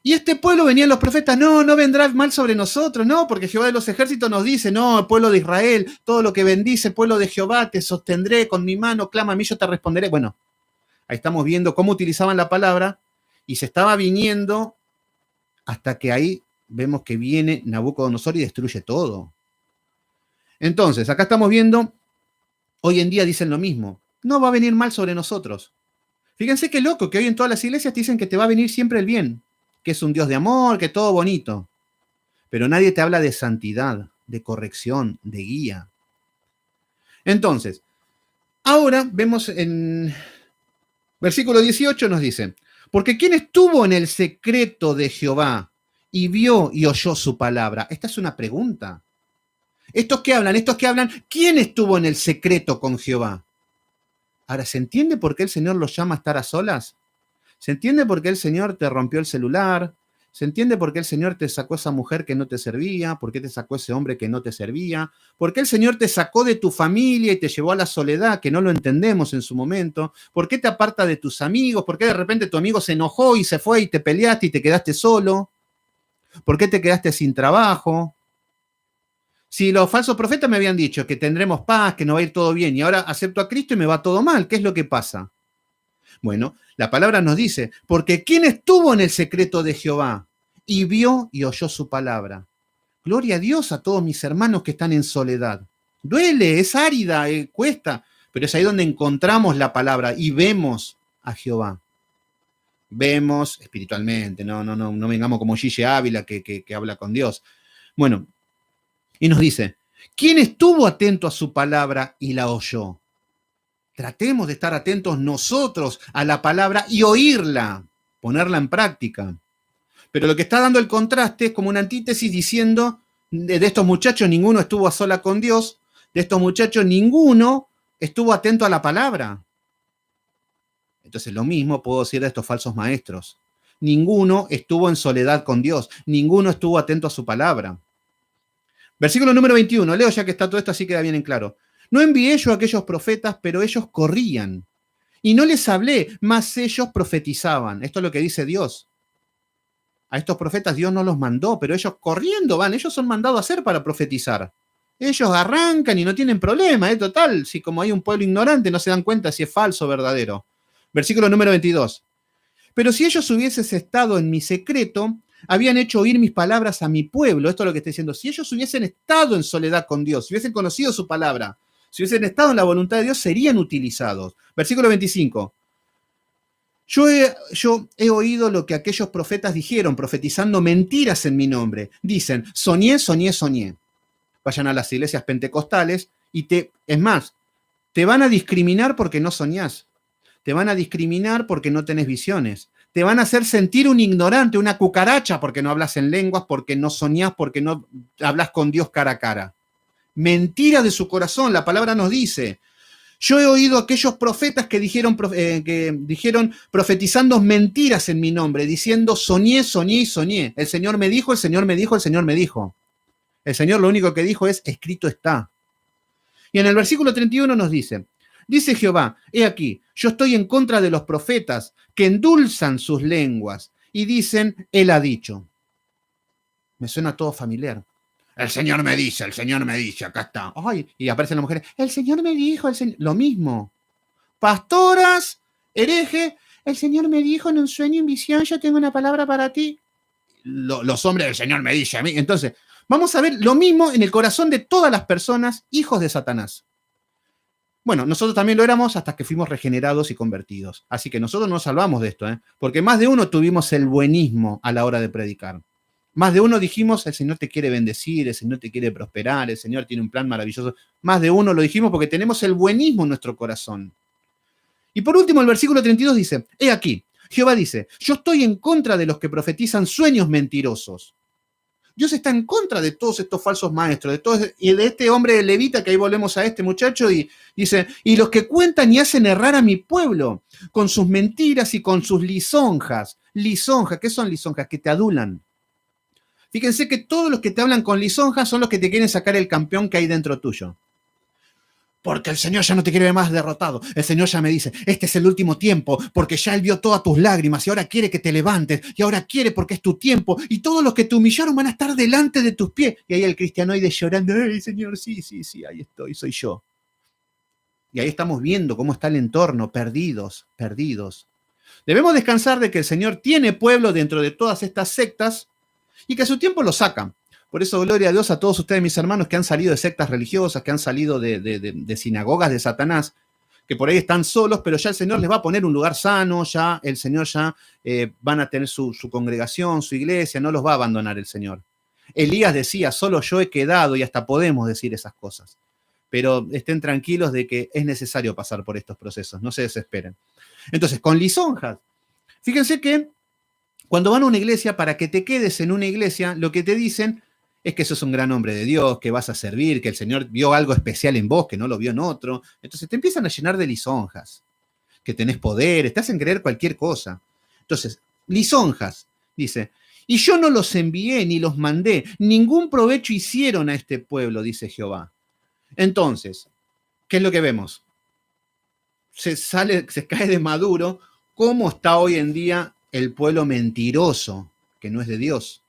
y este pueblo venían los profetas, no, no vendrá mal sobre nosotros, no, porque Jehová de los ejércitos nos dice, no, pueblo de Israel, todo lo que bendice, pueblo de Jehová, te sostendré con mi mano, clama a mí, yo te responderé. Bueno, ahí estamos viendo cómo utilizaban la palabra, y se estaba viniendo hasta que ahí vemos que viene Nabucodonosor y destruye todo. Entonces, acá estamos viendo, hoy en día dicen lo mismo, no va a venir mal sobre nosotros. Fíjense qué loco que hoy en todas las iglesias te dicen que te va a venir siempre el bien, que es un Dios de amor, que todo bonito. Pero nadie te habla de santidad, de corrección, de guía. Entonces, ahora vemos en versículo 18 nos dice, porque ¿quién estuvo en el secreto de Jehová y vio y oyó su palabra? Esta es una pregunta. Estos que hablan, ¿quién estuvo en el secreto con Jehová? Ahora, ¿se entiende por qué el Señor los llama a estar a solas? ¿Se entiende por qué el Señor te rompió el celular? ¿Se entiende por qué el Señor te sacó esa mujer que no te servía? ¿Por qué te sacó ese hombre que no te servía? ¿Por qué el Señor te sacó de tu familia y te llevó a la soledad, que no lo entendemos en su momento? ¿Por qué te aparta de tus amigos? ¿Por qué de repente tu amigo se enojó y se fue y te peleaste y te quedaste solo? ¿Por qué te quedaste sin trabajo? Si los falsos profetas me habían dicho que tendremos paz, que nos va a ir todo bien, y ahora acepto a Cristo y me va todo mal, ¿qué es lo que pasa? Bueno, la palabra nos dice, porque ¿quién estuvo en el secreto de Jehová y vio y oyó su palabra? Gloria a Dios a todos mis hermanos que están en soledad. Duele, es árida, cuesta, pero es ahí donde encontramos la palabra y vemos a Jehová. Vemos espiritualmente, no vengamos como Gille Ávila que habla con Dios. Bueno, y nos dice, ¿quién estuvo atento a su palabra y la oyó? Tratemos de estar atentos nosotros a la palabra y oírla, ponerla en práctica. Pero lo que está dando el contraste es como una antítesis diciendo, de estos muchachos ninguno estuvo a sola con Dios, de estos muchachos ninguno estuvo atento a la palabra. Entonces lo mismo puedo decir de estos falsos maestros. Ninguno estuvo en soledad con Dios, ninguno estuvo atento a su palabra. Versículo número 21, leo ya que está todo esto así queda bien en claro. No envié yo a aquellos profetas, pero ellos corrían. Y no les hablé, mas ellos profetizaban. Esto es lo que dice Dios. A estos profetas Dios no los mandó, pero ellos corriendo van, ellos son mandados a hacer para profetizar. Ellos arrancan y no tienen problema, total, si como hay un pueblo ignorante no se dan cuenta si es falso o verdadero. Versículo número 22. Pero si ellos hubiesen estado en mi secreto, habían hecho oír mis palabras a mi pueblo. Esto es lo que está diciendo. Si ellos hubiesen estado en soledad con Dios, si hubiesen conocido su palabra, si hubiesen estado en la voluntad de Dios, serían utilizados. Versículo 25. Yo he oído lo que aquellos profetas dijeron, profetizando mentiras en mi nombre. Dicen, soñé, soñé, soñé. Vayan a las iglesias pentecostales y es más, te van a discriminar porque no soñás. Te van a discriminar porque no tenés visiones. Te van a hacer sentir un ignorante, una cucaracha, porque no hablas en lenguas, porque no soñás, porque no hablas con Dios cara a cara. Mentira de su corazón, la palabra nos dice. Yo he oído a aquellos profetas que dijeron profetizando mentiras en mi nombre, diciendo soñé, soñé y soñé. El Señor me dijo, el Señor me dijo, el Señor me dijo. El Señor lo único que dijo es, escrito está. Y en el versículo 31 nos dice, dice Jehová, he aquí, yo estoy en contra de los profetas que endulzan sus lenguas y dicen, él ha dicho. Me suena todo familiar. El Señor me dice, acá está. Ay, y aparecen las mujeres, el Señor me dijo, lo mismo. Pastoras, hereje, el Señor me dijo en un sueño, en visión, yo tengo una palabra para ti. los hombres del Señor me dicen a mí. Entonces, vamos a ver lo mismo en el corazón de todas las personas, hijos de Satanás. Bueno, nosotros también lo éramos hasta que fuimos regenerados y convertidos. Así que nosotros nos salvamos de esto, porque más de uno tuvimos el buenismo a la hora de predicar. Más de uno dijimos, el Señor te quiere bendecir, el Señor te quiere prosperar, el Señor tiene un plan maravilloso. Más de uno lo dijimos porque tenemos el buenismo en nuestro corazón. Y por último, el versículo 32 dice, he aquí, Jehová dice, yo estoy en contra de los que profetizan sueños mentirosos. Dios está en contra de todos estos falsos maestros, y de este hombre levita, que ahí volvemos a este muchacho, y dice, y los que cuentan y hacen errar a mi pueblo, con sus mentiras y con sus lisonjas. Lisonjas, ¿qué son lisonjas? Que te adulan. Fíjense que todos los que te hablan con lisonjas son los que te quieren sacar el campeón que hay dentro tuyo. Porque el Señor ya no te quiere ver más derrotado. El Señor ya me dice, este es el último tiempo, porque ya Él vio todas tus lágrimas y ahora quiere que te levantes, y ahora quiere porque es tu tiempo, y todos los que te humillaron van a estar delante de tus pies. Y ahí el cristianoide llorando, ¡ay, Señor, sí, ahí estoy, soy yo! Y ahí estamos viendo cómo está el entorno, perdidos. Debemos descansar de que el Señor tiene pueblo dentro de todas estas sectas y que a su tiempo lo sacan. Por eso, gloria a Dios a todos ustedes, mis hermanos, que han salido de sectas religiosas, que han salido de sinagogas de Satanás, que por ahí están solos, pero ya el Señor les va a poner un lugar sano, ya el Señor van a tener su congregación, su iglesia, no los va a abandonar el Señor. Elías decía, solo yo he quedado, y hasta podemos decir esas cosas. Pero estén tranquilos de que es necesario pasar por estos procesos, no se desesperen. Entonces, con lisonjas, fíjense que cuando van a una iglesia, para que te quedes en una iglesia, lo que te dicen es que sos un gran hombre de Dios, que vas a servir, que el Señor vio algo especial en vos, que no lo vio en otro. Entonces te empiezan a llenar de lisonjas, que tenés poder, te hacen creer cualquier cosa. Entonces, lisonjas, dice, y yo no los envié ni los mandé, ningún provecho hicieron a este pueblo, dice Jehová. Entonces, ¿qué es lo que vemos? Se cae de maduro cómo está hoy en día el pueblo mentiroso, que no es de Dios,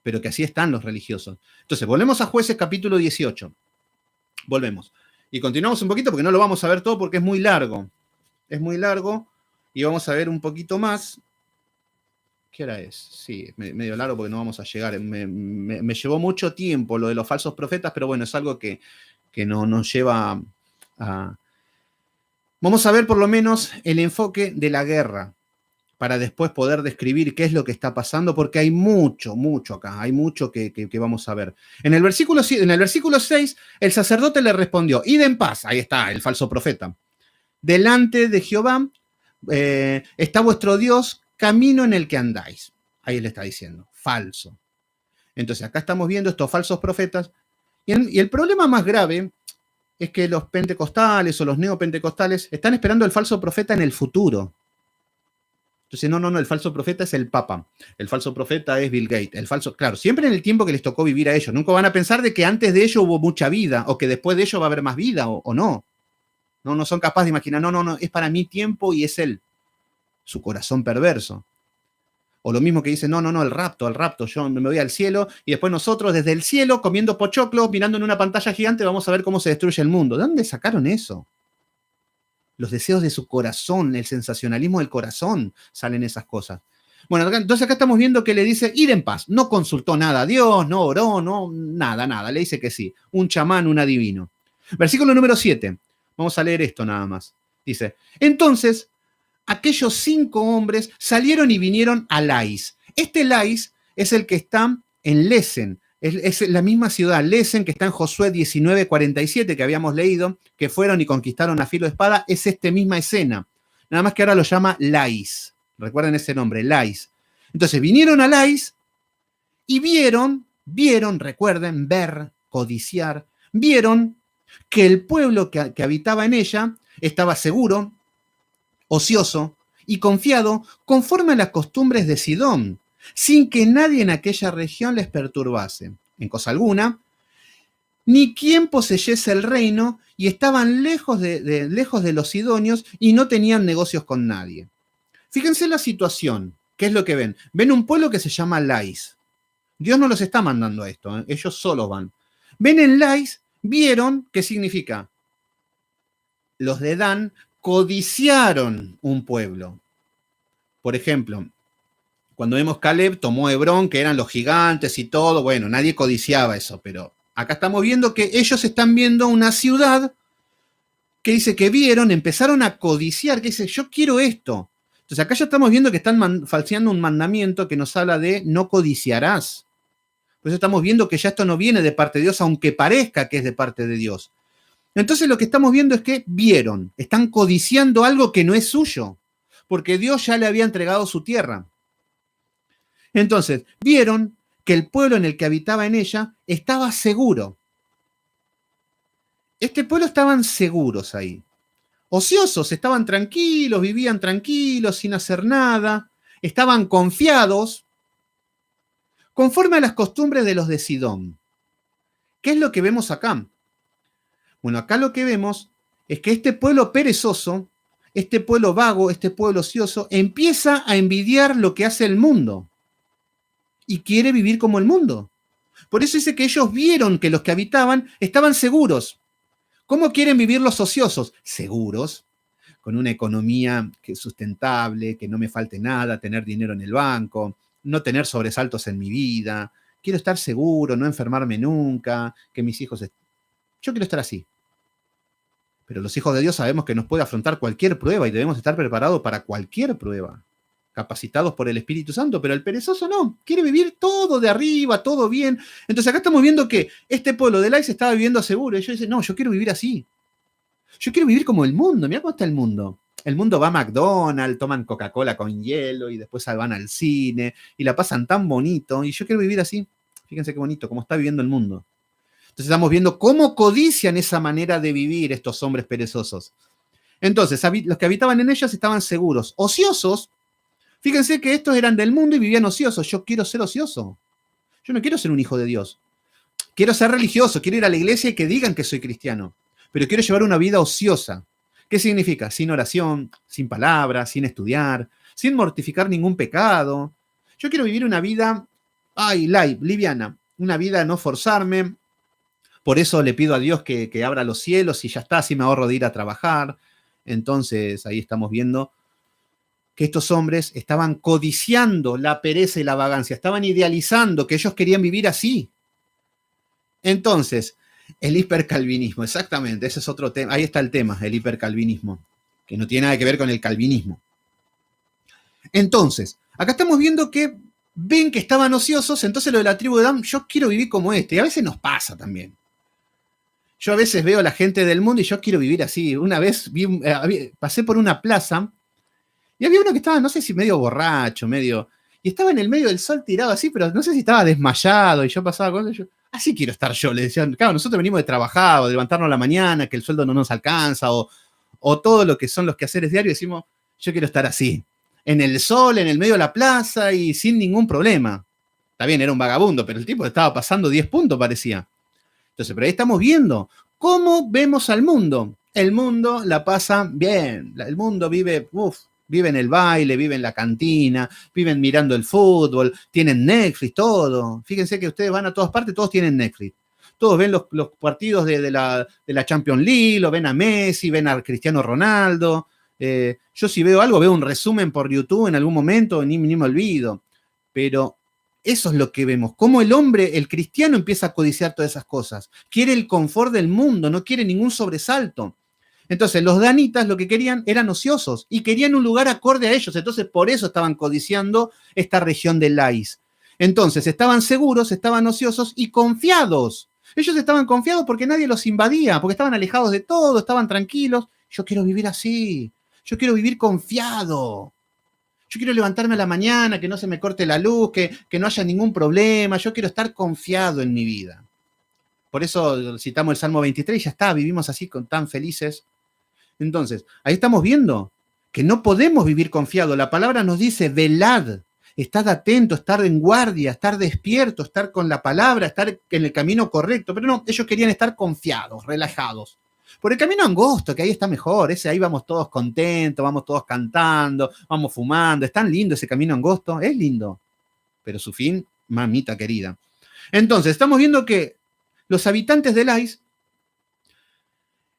pero que así están los religiosos. Entonces, volvemos a Jueces capítulo 18. Volvemos. Y continuamos un poquito porque no lo vamos a ver todo porque es muy largo. Es muy largo y vamos a ver un poquito más. ¿Qué hora es? Sí, medio largo porque no vamos a llegar. Me llevó mucho tiempo lo de los falsos profetas, pero bueno, es algo que no nos lleva a... Vamos a ver por lo menos el enfoque de la guerra, para después poder describir qué es lo que está pasando, porque hay mucho acá, hay mucho que vamos a ver. En el versículo 6, el sacerdote le respondió, id en paz, ahí está el falso profeta, delante de Jehová está vuestro Dios, camino en el que andáis. Ahí le está diciendo, falso. Entonces acá estamos viendo estos falsos profetas, y el problema más grave es que los pentecostales o los neopentecostales están esperando el falso profeta en el futuro. Entonces, no, el falso profeta es el Papa, el falso profeta es Bill Gates, claro, siempre en el tiempo que les tocó vivir a ellos. Nunca van a pensar de que antes de ello hubo mucha vida, o que después de ello va a haber más vida, o no. No son capaces de imaginar, no, es para mi tiempo y es él, su corazón perverso. O lo mismo que dice, no, el rapto, yo me voy al cielo, y después nosotros desde el cielo, comiendo pochoclos, mirando en una pantalla gigante, vamos a ver cómo se destruye el mundo. ¿De dónde sacaron eso? Los deseos de su corazón, el sensacionalismo del corazón, salen esas cosas. Bueno, entonces acá estamos viendo que le dice, id en paz. No consultó nada a Dios, no oró, no, nada. Le dice que sí. Un chamán, un adivino. Versículo número 7. Vamos a leer esto nada más. Dice, entonces, aquellos 5 hombres salieron y vinieron a Lais. Este Lais es el que está en Lesen. Es la misma ciudad, Lesen, que está en Josué 19:47, que habíamos leído, que fueron y conquistaron a filo de espada, es esta misma escena. Nada más que ahora lo llama Lais. Recuerden ese nombre, Lais. Entonces vinieron a Lais y vieron, recuerden, ver, codiciar, vieron que el pueblo que habitaba en ella estaba seguro, ocioso y confiado conforme a las costumbres de Sidón, sin que nadie en aquella región les perturbase, en cosa alguna, ni quien poseyese el reino, y estaban lejos de los sidonios y no tenían negocios con nadie. Fíjense la situación. ¿Qué es lo que ven? Ven un pueblo que se llama Lais. Dios no los está mandando a esto, ellos solos van. Ven en Lais, vieron, ¿qué significa? Los de Dan codiciaron un pueblo. Por ejemplo, Cuando vemos Caleb, tomó Hebrón, que eran los gigantes y todo, bueno, nadie codiciaba eso, pero acá estamos viendo que ellos están viendo una ciudad que dice que vieron, empezaron a codiciar, que dice, yo quiero esto. Entonces acá ya estamos viendo que están falseando un mandamiento que nos habla de no codiciarás. Por eso estamos viendo que ya esto no viene de parte de Dios, aunque parezca que es de parte de Dios. Entonces lo que estamos viendo es que vieron, están codiciando algo que no es suyo, porque Dios ya le había entregado su tierra. Entonces, vieron que el pueblo en el que habitaba en ella estaba seguro. Este pueblo estaban seguros ahí. Ociosos, estaban tranquilos, vivían tranquilos, sin hacer nada, estaban confiados, conforme a las costumbres de los de Sidón. ¿Qué es lo que vemos acá? Bueno, acá lo que vemos es que este pueblo perezoso, este pueblo vago, este pueblo ocioso, empieza a envidiar lo que hace el mundo y quiere vivir como el mundo. Por eso dice que ellos vieron que los que habitaban estaban seguros. ¿Cómo quieren vivir los ociosos? Seguros, con una economía que es sustentable, que no me falte nada, tener dinero en el banco, no tener sobresaltos en mi vida. Quiero estar seguro, no enfermarme nunca, que mis hijos... Yo quiero estar así. Pero los hijos de Dios sabemos que nos puede afrontar cualquier prueba y debemos estar preparados para cualquier prueba, capacitados por el Espíritu Santo, pero el perezoso no, quiere vivir todo de arriba, todo bien. Entonces acá estamos viendo que este pueblo de Lai se estaba viviendo seguro, y ellos dicen, no, yo quiero vivir así. Yo quiero vivir como el mundo, mira cómo está el mundo. El mundo va a McDonald's, toman Coca-Cola con hielo y después van al cine y la pasan tan bonito y yo quiero vivir así. Fíjense qué bonito, cómo está viviendo el mundo. Entonces estamos viendo cómo codician esa manera de vivir estos hombres perezosos. Entonces, los que habitaban en ellos estaban seguros. Ociosos, fíjense que estos eran del mundo y vivían ociosos. Yo quiero ser ocioso. Yo no quiero ser un hijo de Dios. Quiero ser religioso, quiero ir a la iglesia y que digan que soy cristiano. Pero quiero llevar una vida ociosa. ¿Qué significa? Sin oración, sin palabras, sin estudiar, sin mortificar ningún pecado. Yo quiero vivir una vida, light, liviana. Una vida no forzarme. Por eso le pido a Dios que abra los cielos y ya está, así me ahorro de ir a trabajar. Entonces ahí estamos viendo que estos hombres estaban codiciando la pereza y la vagancia, estaban idealizando que ellos querían vivir así. Entonces, el hipercalvinismo, exactamente, ese es otro tema, ahí está el tema, el hipercalvinismo, que no tiene nada que ver con el calvinismo. Entonces, acá estamos viendo que ven que estaban ociosos, entonces lo de la tribu de Dan, yo quiero vivir como este, y a veces nos pasa también. Yo a veces veo a la gente del mundo y yo quiero vivir así. Una vez pasé por una plaza y había uno que estaba, no sé si medio borracho, y estaba en el medio del sol tirado así, pero no sé si estaba desmayado y yo pasaba con él. Así quiero estar yo, le decían. Claro, nosotros venimos de trabajar o de levantarnos a la mañana, que el sueldo no nos alcanza o todo lo que son los quehaceres diarios. Decimos, yo quiero estar así, en el sol, en el medio de la plaza y sin ningún problema. Está bien, era un vagabundo, pero el tipo estaba pasando 10 puntos, parecía. Entonces, pero ahí estamos viendo cómo vemos al mundo. El mundo la pasa bien. El mundo vive en el baile, vive en la cantina, viven mirando el fútbol, tienen Netflix, todo. Fíjense que ustedes van a todas partes, todos tienen Netflix. Todos ven los partidos de la Champions League, lo ven a Messi, ven a Cristiano Ronaldo. Yo si veo algo, veo un resumen por YouTube en algún momento, ni me olvido. Pero eso es lo que vemos, cómo el hombre, el cristiano, empieza a codiciar todas esas cosas. Quiere el confort del mundo, no quiere ningún sobresalto. Entonces, los danitas lo que querían eran ociosos y querían un lugar acorde a ellos. Entonces, por eso estaban codiciando esta región de Lais. Entonces, estaban seguros, estaban ociosos y confiados. Ellos estaban confiados porque nadie los invadía, porque estaban alejados de todo, estaban tranquilos. Yo quiero vivir así. Yo quiero vivir confiado. Yo quiero levantarme a la mañana, que no se me corte la luz, que no haya ningún problema. Yo quiero estar confiado en mi vida. Por eso citamos el Salmo 23 y ya está, vivimos así tan felices. Entonces, ahí estamos viendo que no podemos vivir confiado. La palabra nos dice, velad, estad atento, estar en guardia, estar despierto, estar con la palabra, estar en el camino correcto. Pero no, ellos querían estar confiados, relajados. Por el camino angosto, que ahí está mejor, ahí vamos todos contentos, vamos todos cantando, vamos fumando, es tan lindo ese camino angosto, es lindo, pero su fin, mamita querida. Entonces, estamos viendo que los habitantes de Lais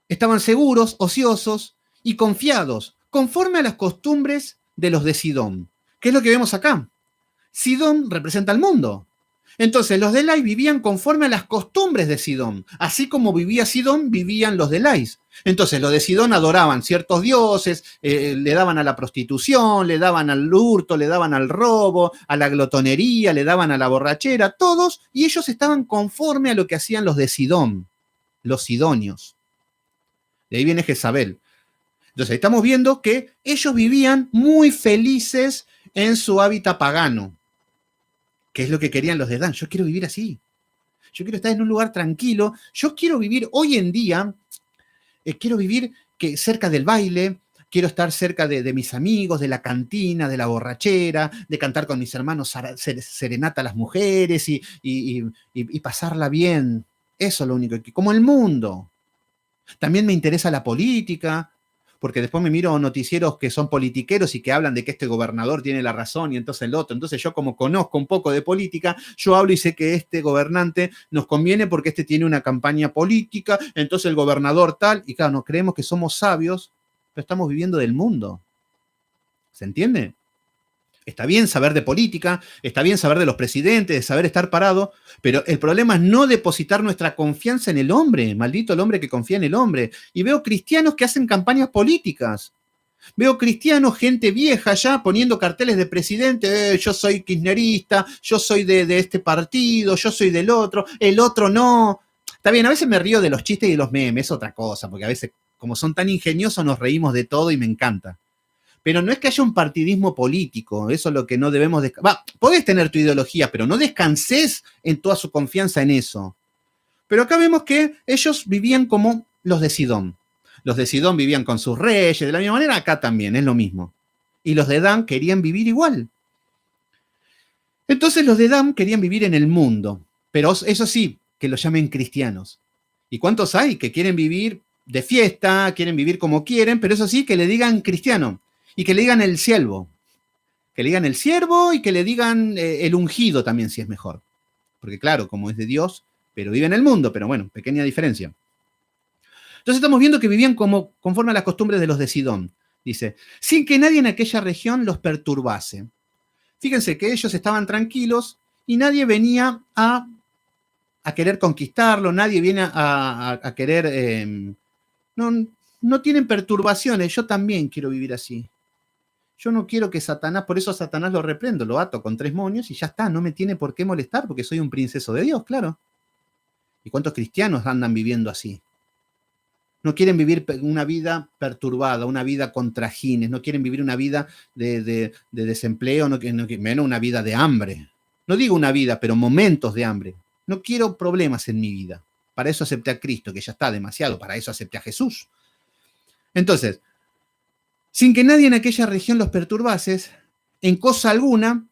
estaban seguros, ociosos y confiados, conforme a las costumbres de los de Sidón. ¿Qué es lo que vemos acá? Sidón representa al mundo. Entonces los de Lais vivían conforme a las costumbres de Sidón. Así como vivía Sidón, vivían los de Lais. Entonces los de Sidón adoraban ciertos dioses, le daban a la prostitución, le daban al hurto, le daban al robo, a la glotonería, le daban a la borrachera, todos, y ellos estaban conforme a lo que hacían los de Sidón, los sidonios. De ahí viene Jezabel. Entonces estamos viendo que ellos vivían muy felices en su hábitat pagano. ¿Qué es lo que querían los de Dan? Yo quiero vivir así. Yo quiero estar en un lugar tranquilo. Yo quiero vivir hoy en día, quiero vivir cerca del baile, quiero estar cerca de mis amigos, de la cantina, de la borrachera, de cantar con mis hermanos serenata a las mujeres y pasarla bien. Eso es lo único que, como el mundo. También me interesa la política, porque después me miro noticieros que son politiqueros y que hablan de que este gobernador tiene la razón y entonces el otro. Entonces yo, como conozco un poco de política, yo hablo y sé que este gobernante nos conviene porque este tiene una campaña política, entonces el gobernador tal, y claro, nos creemos que somos sabios, pero estamos viviendo del mundo. ¿Se entiende? Está bien saber de política, está bien saber de los presidentes, de saber estar parado, pero el problema es no depositar nuestra confianza en el hombre. Maldito el hombre que confía en el hombre. Y veo cristianos que hacen campañas políticas. Veo cristianos, gente vieja ya, poniendo carteles de presidente, yo soy kirchnerista, yo soy de este partido, yo soy del otro, el otro no. Está bien, a veces me río de los chistes y de los memes, es otra cosa, porque a veces, como son tan ingeniosos, nos reímos de todo y me encanta. Pero no es que haya un partidismo político, eso es lo que no debemos... Podés tener tu ideología, pero no descanses en toda su confianza en eso. Pero acá vemos que ellos vivían como los de Sidón. Los de Sidón vivían con sus reyes, de la misma manera acá también, es lo mismo. Y los de Dan querían vivir igual. Entonces los de Dan querían vivir en el mundo, pero eso sí, que lo llamen cristianos. ¿Y cuántos hay que quieren vivir de fiesta, quieren vivir como quieren, pero eso sí, que le digan cristiano? Y que le digan el siervo. Que le digan el siervo y que le digan el ungido también, si es mejor. Porque claro, como es de Dios, pero vive en el mundo, pero bueno, pequeña diferencia. Entonces estamos viendo que vivían conforme a las costumbres de los de Sidón. Dice, sin que nadie en aquella región los perturbase. Fíjense que ellos estaban tranquilos y nadie venía a querer conquistarlo, nadie viene a querer... no tienen perturbaciones, yo también quiero vivir así. Yo no quiero que Satanás, por eso a Satanás lo reprendo, lo ato con 3 demonios y ya está, no me tiene por qué molestar porque soy un princeso de Dios, claro. ¿Y cuántos cristianos andan viviendo así? No quieren vivir una vida perturbada, una vida con trajines, no quieren vivir una vida de desempleo, menos una vida de hambre. No digo una vida, pero momentos de hambre. No quiero problemas en mi vida. Para eso acepté a Cristo, que ya está demasiado, para eso acepté a Jesús. Entonces, sin que nadie en aquella región los perturbase, en cosa alguna,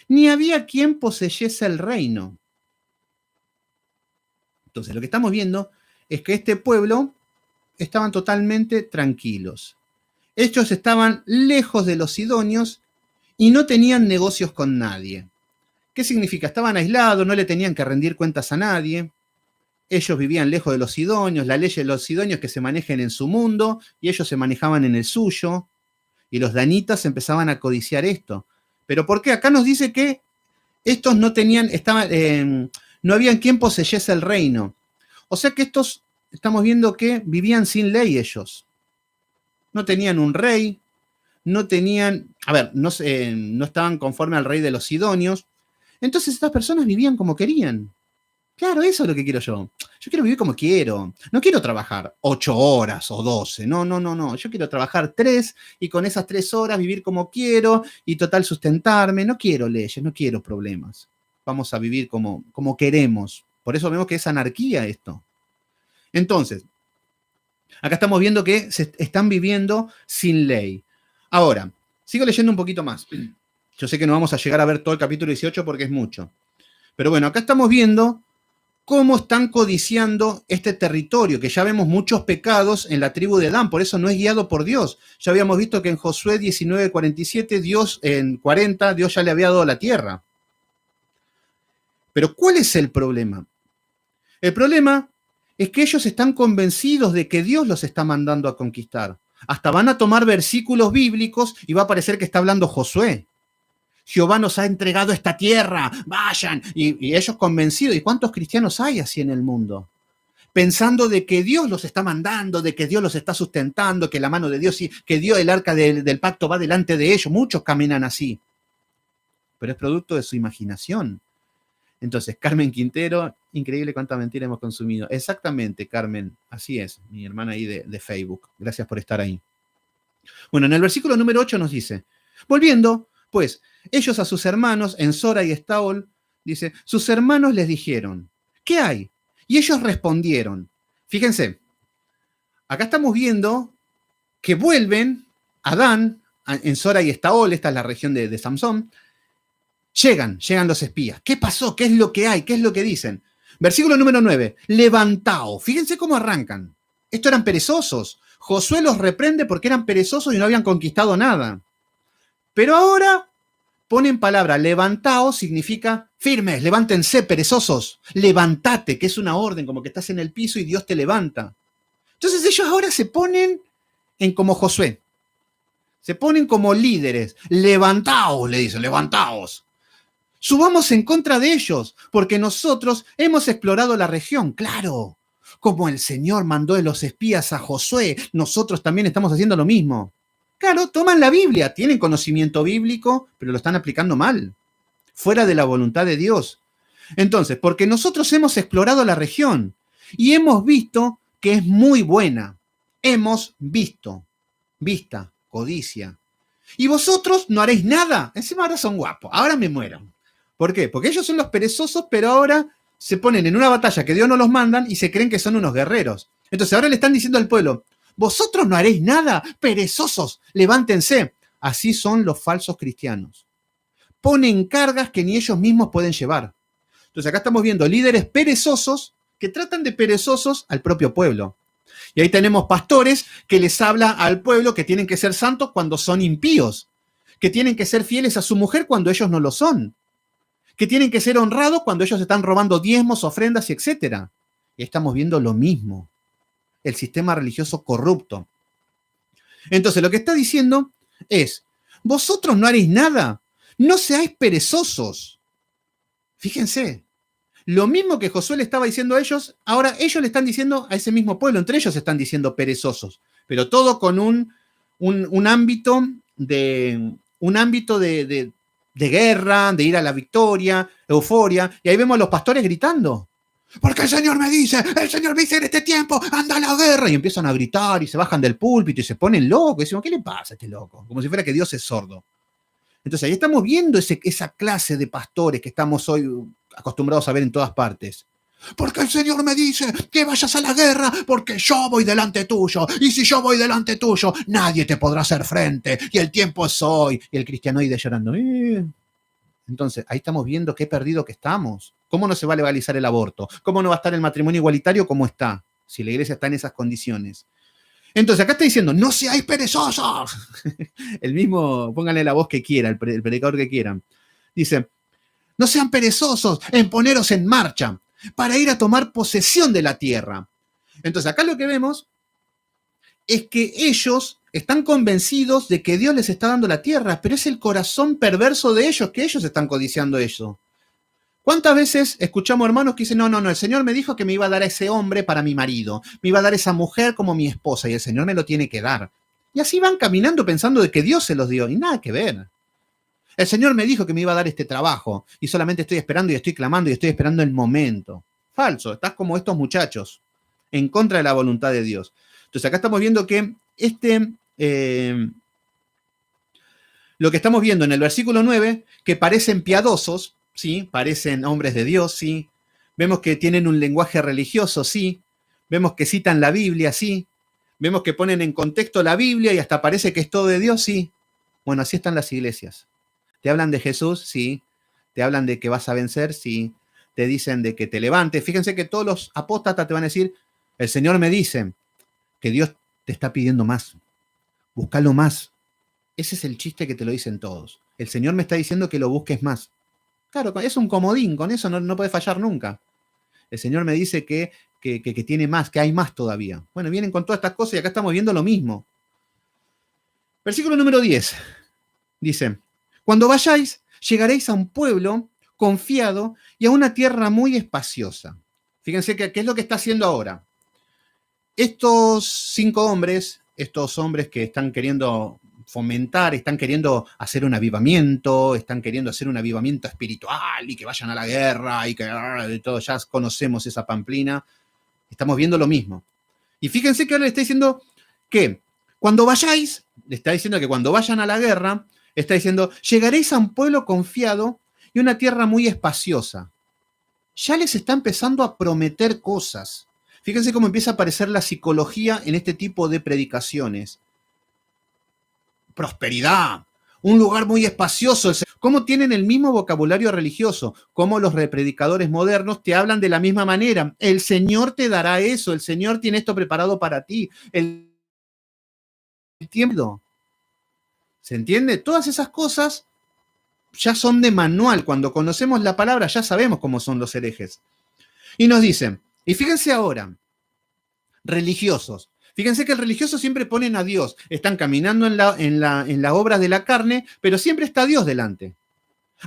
ni había quien poseyese el reino. Entonces, lo que estamos viendo es que este pueblo estaban totalmente tranquilos. Ellos estaban lejos de los sidonios y no tenían negocios con nadie. ¿Qué significa? Estaban aislados, no le tenían que rendir cuentas a nadie. Ellos vivían lejos de los sidonios, la ley de los sidonios que se manejen en su mundo y ellos se manejaban en el suyo. Y los danitas empezaban a codiciar esto. ¿Pero por qué? Acá nos dice que estos no tenían, no habían quien poseyese el reino. O sea que estos, estamos viendo que vivían sin ley ellos. No tenían un rey, no tenían, no estaban conforme al rey de los sidonios. Entonces estas personas vivían como querían. Claro, eso es lo que quiero yo. Yo quiero vivir como quiero. No quiero trabajar 8 horas o 12. No. Yo quiero trabajar 3 y con esas 3 horas vivir como quiero y total sustentarme. No quiero leyes, no quiero problemas. Vamos a vivir como queremos. Por eso vemos que es anarquía esto. Entonces, acá estamos viendo que se están viviendo sin ley. Ahora, sigo leyendo un poquito más. Yo sé que no vamos a llegar a ver todo el capítulo 18 porque es mucho. Pero bueno, acá estamos viendo cómo están codiciando este territorio, que ya vemos muchos pecados en la tribu de Dan, por eso no es guiado por Dios. Ya habíamos visto que en Josué 19:47, Dios en 40, Dios ya le había dado la tierra. Pero ¿cuál es el problema? El problema es que ellos están convencidos de que Dios los está mandando a conquistar. Hasta van a tomar versículos bíblicos y va a parecer que está hablando Josué. Jehová nos ha entregado esta tierra, vayan. Y ellos convencidos. ¿Y cuántos cristianos hay así en el mundo? Pensando de que Dios los está mandando, de que Dios los está sustentando, que la mano de Dios, que Dios, el arca del pacto va delante de ellos. Muchos caminan así. Pero es producto de su imaginación. Entonces, Carmen Quintero, increíble cuánta mentira hemos consumido. Exactamente, Carmen, así es, mi hermana ahí de Facebook. Gracias por estar ahí. Bueno, en el versículo número 8 nos dice, volviendo, pues, ellos a sus hermanos, en Sora y Estaol, dice, sus hermanos les dijeron, ¿qué hay? Y ellos respondieron, fíjense, acá estamos viendo que vuelven Adán, en Sora y Estaol, esta es la región de Samsón, llegan los espías. ¿Qué pasó? ¿Qué es lo que hay? ¿Qué es lo que dicen? Versículo número 9. Levantaos. Fíjense cómo arrancan. Estos eran perezosos. Josué los reprende porque eran perezosos y no habían conquistado nada. Pero ahora ponen palabra. Levantaos significa firmes, levántense, perezosos. Levantate, que es una orden, como que estás en el piso y Dios te levanta. Entonces ellos ahora se ponen en como Josué. Se ponen como líderes. Levantaos, le dicen, levantaos. Subamos en contra de ellos, porque nosotros hemos explorado la región, claro. Como el Señor mandó de los espías a Josué, nosotros también estamos haciendo lo mismo. Claro, toman la Biblia, tienen conocimiento bíblico, pero lo están aplicando mal, fuera de la voluntad de Dios. Entonces, porque nosotros hemos explorado la región y hemos visto que es muy buena. Hemos visto, vista, codicia. Y vosotros no haréis nada. Encima ahora son guapos, ahora me muero. ¿Por qué? Porque ellos son los perezosos, pero ahora se ponen en una batalla que Dios no los manda y se creen que son unos guerreros. Entonces ahora le están diciendo al pueblo, vosotros no haréis nada, perezosos, levántense. Así son los falsos cristianos. Ponen cargas que ni ellos mismos pueden llevar. Entonces acá estamos viendo líderes perezosos que tratan de perezosos al propio pueblo. Y ahí tenemos pastores que les habla al pueblo que tienen que ser santos cuando son impíos, que tienen que ser fieles a su mujer cuando ellos no lo son, que tienen que ser honrados cuando ellos están robando diezmos, ofrendas y etcétera. Y estamos viendo lo mismo, el sistema religioso corrupto. Entonces lo que está diciendo es, vosotros no haréis nada, no seáis perezosos. Fíjense, lo mismo que Josué le estaba diciendo a ellos, ahora ellos le están diciendo a ese mismo pueblo, entre ellos están diciendo perezosos, pero todo con un ámbito de guerra, de ir a la victoria, euforia, y ahí vemos a los pastores gritando, porque el Señor me dice en este tiempo, anda a la guerra, y empiezan a gritar y se bajan del púlpito y se ponen locos, y decimos, ¿qué le pasa a este loco? Como si fuera que Dios es sordo. Entonces ahí estamos viendo esa clase de pastores que estamos hoy acostumbrados a ver en todas partes. Porque el Señor me dice que vayas a la guerra porque yo voy delante tuyo. Y si yo voy delante tuyo, nadie te podrá hacer frente. Y el tiempo es hoy. Y el cristianoide llorando. Entonces, ahí estamos viendo qué perdido que estamos. ¿Cómo no se va a legalizar el aborto? ¿Cómo no va a estar el matrimonio igualitario como está? Si la iglesia está en esas condiciones. Entonces, acá está diciendo, no seáis perezosos. El mismo, pónganle la voz que quiera, el predicador que quieran. Dice, no sean perezosos en poneros en marcha para ir a tomar posesión de la tierra. Entonces, acá lo que vemos es que ellos están convencidos de que Dios les está dando la tierra, pero es el corazón perverso de ellos, que ellos están codiciando eso. ¿Cuántas veces escuchamos hermanos que dicen, no, el Señor me dijo que me iba a dar a ese hombre para mi marido, me iba a dar a esa mujer como mi esposa y el Señor me lo tiene que dar? Y así van caminando pensando de que Dios se los dio y nada que ver. El Señor me dijo que me iba a dar este trabajo y solamente estoy esperando y estoy clamando y estoy esperando el momento. Falso, estás como estos muchachos, en contra de la voluntad de Dios. Entonces acá estamos viendo que lo que estamos viendo en el versículo 9, que parecen piadosos, ¿sí? Parecen hombres de Dios, ¿sí? Vemos que tienen un lenguaje religioso, ¿sí? Vemos que citan la Biblia, ¿sí? Vemos que ponen en contexto la Biblia y hasta parece que es todo de Dios, ¿sí? Bueno, así están las iglesias. Te hablan de Jesús, sí. Te hablan de que vas a vencer, sí. Te dicen de que te levantes. Fíjense que todos los apóstatas te van a decir, el Señor me dice que Dios te está pidiendo más. Búscalo más. Ese es el chiste que te lo dicen todos. El Señor me está diciendo que lo busques más. Claro, es un comodín, con eso no puede fallar nunca. El Señor me dice que tiene más, que hay más todavía. Bueno, vienen con todas estas cosas y acá estamos viendo lo mismo. Versículo número 10. Dice, cuando vayáis, llegaréis a un pueblo confiado y a una tierra muy espaciosa. Fíjense qué es lo que está haciendo ahora. Estos 5 hombres, estos hombres que están queriendo fomentar, están queriendo hacer un avivamiento, están queriendo hacer un avivamiento espiritual y que vayan a la guerra y que todos ya conocemos esa pamplina, estamos viendo lo mismo. Y fíjense que ahora le está diciendo que cuando vayáis, le está diciendo que cuando vayan a la guerra, está diciendo, llegaréis a un pueblo confiado y una tierra muy espaciosa. Ya les está empezando a prometer cosas. Fíjense cómo empieza a aparecer la psicología en este tipo de predicaciones. Prosperidad, un lugar muy espacioso. Cómo tienen el mismo vocabulario religioso, cómo los predicadores modernos te hablan de la misma manera. El Señor te dará eso, el Señor tiene esto preparado para ti. El tiempo. ¿Se entiende? Todas esas cosas ya son de manual. Cuando conocemos la palabra ya sabemos cómo son los herejes. Y nos dicen, y fíjense ahora, religiosos. Fíjense que el religioso siempre ponen a Dios. Están caminando en la obra de la carne, pero siempre está Dios delante.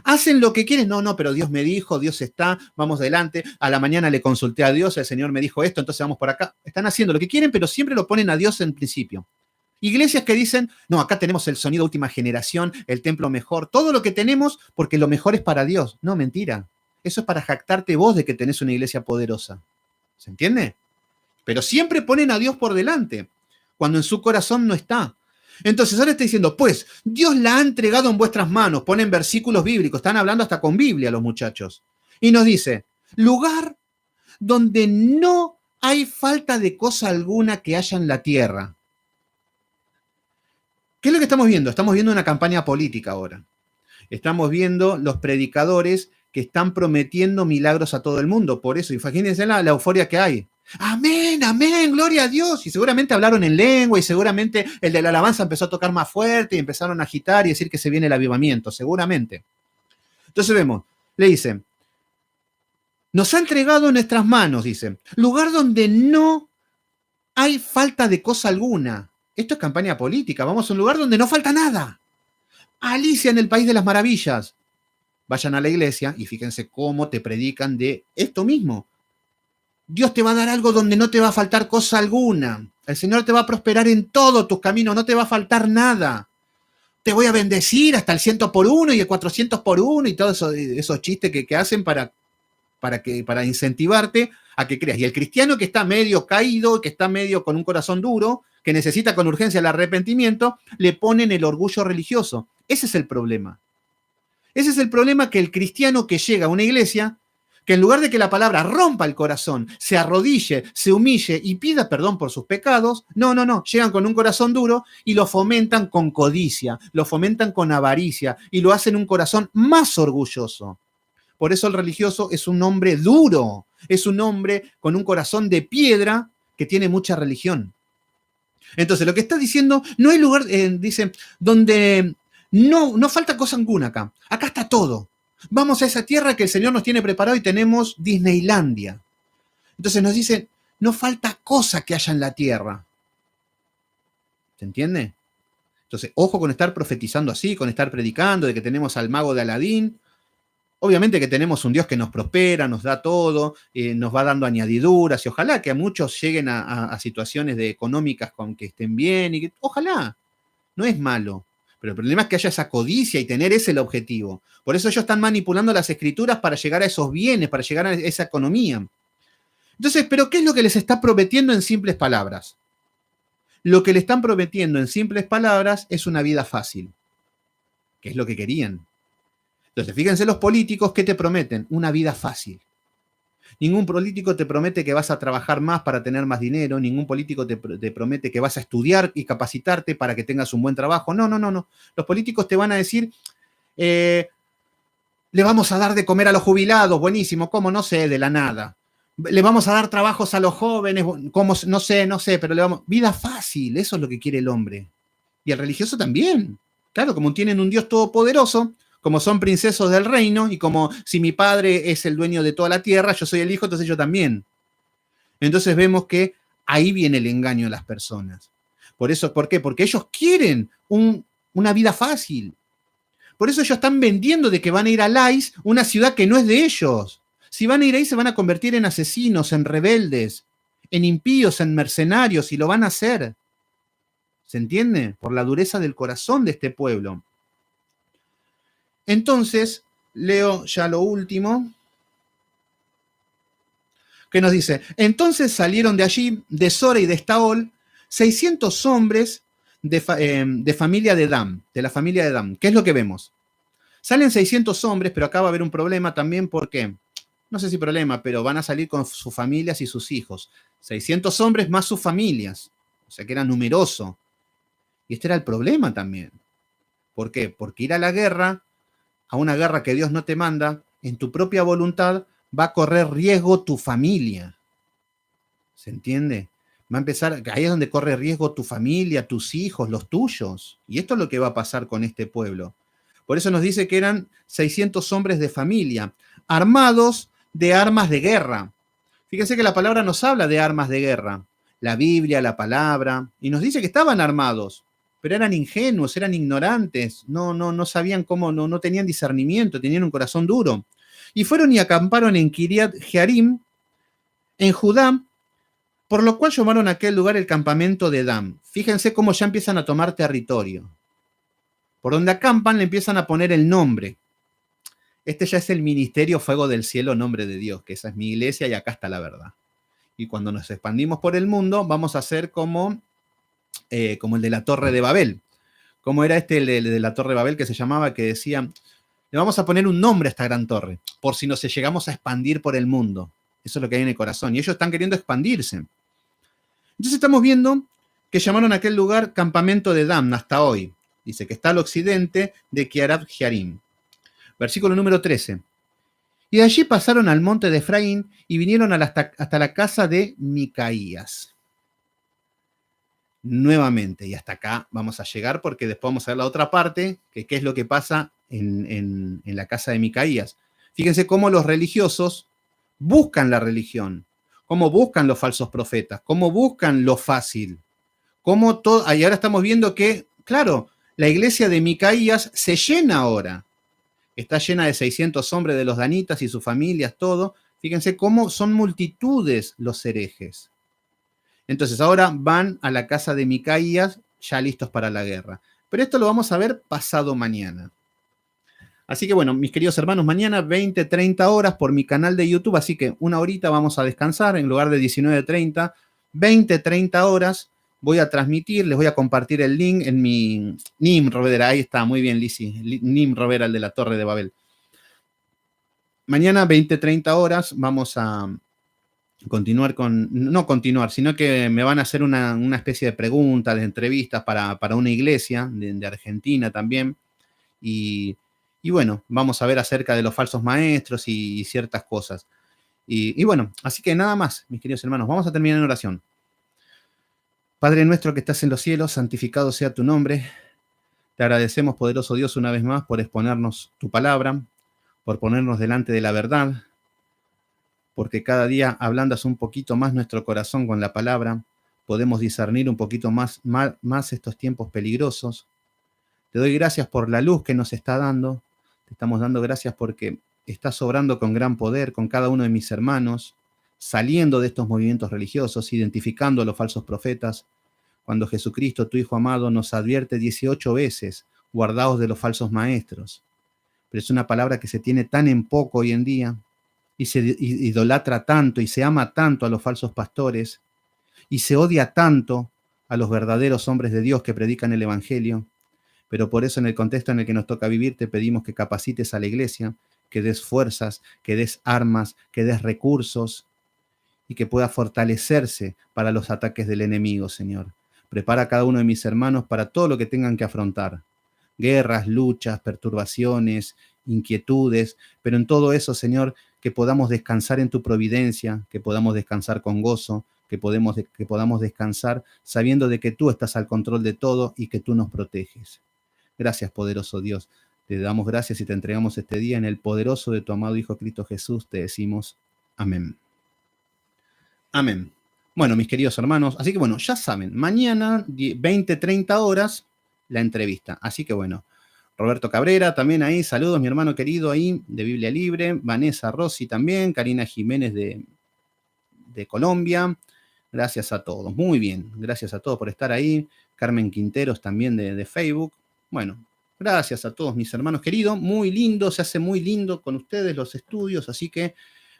Hacen lo que quieren. No, pero Dios me dijo, Dios está, vamos adelante. A la mañana le consulté a Dios, el Señor me dijo esto, entonces vamos por acá. Están haciendo lo que quieren, pero siempre lo ponen a Dios en principio. Iglesias que dicen, no, acá tenemos el sonido última generación, el templo mejor, todo lo que tenemos porque lo mejor es para Dios. No, mentira. Eso es para jactarte vos de que tenés una iglesia poderosa. ¿Se entiende? Pero siempre ponen a Dios por delante, cuando en su corazón no está. Entonces ahora está diciendo, pues, Dios la ha entregado en vuestras manos. Ponen versículos bíblicos, están hablando hasta con Biblia los muchachos. Y nos dice, lugar donde no hay falta de cosa alguna que haya en la tierra. ¿Qué es lo que estamos viendo? Estamos viendo una campaña política ahora. Estamos viendo los predicadores que están prometiendo milagros a todo el mundo. Por eso, imagínense la euforia que hay. Amén, amén, gloria a Dios. Y seguramente hablaron en lengua y seguramente el de la alabanza empezó a tocar más fuerte y empezaron a agitar y decir que se viene el avivamiento, seguramente. Entonces vemos, le dicen, nos ha entregado en nuestras manos, dice, lugar donde no hay falta de cosa alguna. Esto es campaña política, vamos a un lugar donde no falta nada. Alicia en el País de las Maravillas. Vayan a la iglesia y fíjense cómo te predican de esto mismo. Dios te va a dar algo donde no te va a faltar cosa alguna. El Señor te va a prosperar en todos tus caminos, no te va a faltar nada. Te voy a bendecir hasta el 100 por 1 y el 400 por 1 y todos esos chistes que hacen para incentivarte a que creas. Y el cristiano que está medio caído, que está medio con un corazón duro, que necesita con urgencia el arrepentimiento, le ponen el orgullo religioso. Ese es el problema. Ese es el problema, que el cristiano que llega a una iglesia, que en lugar de que la palabra rompa el corazón, se arrodille, se humille y pida perdón por sus pecados, no, llegan con un corazón duro y lo fomentan con codicia, lo fomentan con avaricia y lo hacen un corazón más orgulloso. Por eso el religioso es un hombre duro, es un hombre con un corazón de piedra que tiene mucha religión. Entonces, lo que está diciendo, no hay lugar, dice, donde no falta cosa alguna acá. Acá está todo. Vamos a esa tierra que el Señor nos tiene preparado y tenemos Disneylandia. Entonces nos dice, no falta cosa que haya en la tierra. ¿Se entiende? Entonces, ojo con estar profetizando así, con estar predicando de que tenemos al mago de Aladín. Obviamente que tenemos un Dios que nos prospera, nos da todo, nos va dando añadiduras y ojalá que a muchos lleguen a situaciones económicas con que estén bien y que, ojalá, no es malo. Pero el problema es que haya esa codicia y tener ese el objetivo. Por eso ellos están manipulando las escrituras para llegar a esos bienes, para llegar a esa economía. Entonces, ¿pero qué es lo que les está prometiendo en simples palabras? Lo que le están prometiendo en simples palabras es una vida fácil, que es lo que querían. Entonces, fíjense los políticos, ¿qué te prometen? Una vida fácil. Ningún político te promete que vas a trabajar más para tener más dinero, ningún político te promete que vas a estudiar y capacitarte para que tengas un buen trabajo. No. Los políticos te van a decir, le vamos a dar de comer a los jubilados, buenísimo, ¿cómo? No sé, de la nada. Le vamos a dar trabajos a los jóvenes, ¿cómo? No sé, pero le vamos... Vida fácil, eso es lo que quiere el hombre. Y el religioso también. Claro, como tienen un Dios todopoderoso, como son princesos del reino, y como si mi padre es el dueño de toda la tierra, yo soy el hijo, entonces yo también. Entonces vemos que ahí viene el engaño de las personas. Por eso, ¿por qué? Porque ellos quieren una vida fácil. Por eso ellos están vendiendo de que van a ir a Lais, una ciudad que no es de ellos. Si van a ir ahí, se van a convertir en asesinos, en rebeldes, en impíos, en mercenarios, y lo van a hacer. ¿Se entiende? Por la dureza del corazón de este pueblo. Entonces, leo ya lo último, que nos dice, entonces salieron de allí, de Sora y de Estaol, 600 hombres de familia de Dan, de la familia de Dan. ¿Qué es lo que vemos? Salen 600 hombres, pero acá va a haber un problema también porque, no sé si problema, pero van a salir con sus familias y sus hijos. 600 hombres más sus familias, o sea que era numeroso. Y este era el problema también. ¿Por qué? Porque ir a la guerra, a una guerra que Dios no te manda, en tu propia voluntad, va a correr riesgo tu familia. ¿Se entiende? Va a empezar, ahí es donde corre riesgo tu familia, tus hijos, los tuyos. Y esto es lo que va a pasar con este pueblo. Por eso nos dice que eran 600 hombres de familia, armados de armas de guerra. Fíjense que la palabra nos habla de armas de guerra. La Biblia, la palabra, y nos dice que estaban armados, pero eran ingenuos, eran ignorantes, no sabían cómo, no tenían discernimiento, tenían un corazón duro. Y fueron y acamparon en Kiriat Jearim, en Judá, por lo cual llamaron a aquel lugar el campamento de Dan. Fíjense cómo ya empiezan a tomar territorio. Por donde acampan le empiezan a poner el nombre. Este ya es el ministerio Fuego del Cielo, Nombre de Dios, que esa es mi iglesia y acá está la verdad. Y cuando nos expandimos por el mundo, vamos a ser como el de la Torre de Babel. ¿Cómo era el de la Torre de Babel que se llamaba? Que decía, le vamos a poner un nombre a esta gran torre, por si nos llegamos a expandir por el mundo. Eso es lo que hay en el corazón. Y ellos están queriendo expandirse. Entonces estamos viendo que llamaron a aquel lugar Campamento de Dan hasta hoy. Dice que está al occidente de Kiriat Jearim. Versículo número 13. Y de allí pasaron al monte de Efraín y vinieron hasta la casa de Micaías. Nuevamente, y hasta acá vamos a llegar porque después vamos a ver la otra parte, que qué es lo que pasa en la casa de Micaías. Fíjense cómo los religiosos buscan la religión, cómo buscan los falsos profetas, cómo buscan lo fácil, cómo todo, y ahora estamos viendo que, claro, la iglesia de Micaías se llena ahora. Está llena de 600 hombres de los danitas y sus familias, todo. Fíjense cómo son multitudes los herejes. Entonces ahora van a la casa de Micaías ya listos para la guerra. Pero esto lo vamos a ver pasado mañana. Así que bueno, mis queridos hermanos, mañana 20-30 horas por mi canal de YouTube, así que una horita vamos a descansar en lugar de 19:30, 20-30 horas voy a transmitir, les voy a compartir el link en mi Nim Rovera, ahí está, muy bien Lizzy, Nim Rovera, el de la Torre de Babel. Mañana 20-30 horas vamos a continuar no continuar, sino que me van a hacer una especie de preguntas, de entrevistas para una iglesia de Argentina también. Y bueno, vamos a ver acerca de los falsos maestros y ciertas cosas. Y bueno, así que nada más, mis queridos hermanos, vamos a terminar en oración. Padre nuestro que estás en los cielos, santificado sea tu nombre. Te agradecemos, poderoso Dios, una vez más por exponernos tu palabra, por ponernos delante de la verdad, porque cada día ablandas un poquito más nuestro corazón con la palabra, podemos discernir un poquito más estos tiempos peligrosos. Te doy gracias por la luz que nos está dando, te estamos dando gracias porque estás obrando con gran poder con cada uno de mis hermanos, saliendo de estos movimientos religiosos, identificando a los falsos profetas, cuando Jesucristo, tu Hijo amado, nos advierte 18 veces, guardaos de los falsos maestros. Pero es una palabra que se tiene tan en poco hoy en día, y se idolatra tanto y se ama tanto a los falsos pastores y se odia tanto a los verdaderos hombres de Dios que predican el Evangelio. Pero por eso en el contexto en el que nos toca vivir te pedimos que capacites a la iglesia, que des fuerzas, que des armas, que des recursos y que pueda fortalecerse para los ataques del enemigo, Señor. Prepara a cada uno de mis hermanos para todo lo que tengan que afrontar. Guerras, luchas, perturbaciones, inquietudes, pero en todo eso, Señor, que podamos descansar en tu providencia, que podamos descansar con gozo, que podamos descansar sabiendo de que tú estás al control de todo y que tú nos proteges. Gracias, poderoso Dios. Te damos gracias y te entregamos este día en el poderoso de tu amado Hijo Cristo Jesús. Te decimos amén. Amén. Bueno, mis queridos hermanos, así que bueno, ya saben, mañana 20-30 horas la entrevista. Así que bueno, Roberto Cabrera, también ahí, saludos, mi hermano querido ahí, de Biblia Libre. Vanessa Rossi también, Karina Jiménez de Colombia. Gracias a todos, muy bien, gracias a todos por estar ahí. Carmen Quinteros también de Facebook. Bueno, gracias a todos mis hermanos queridos, muy lindo, se hace muy lindo con ustedes los estudios, así que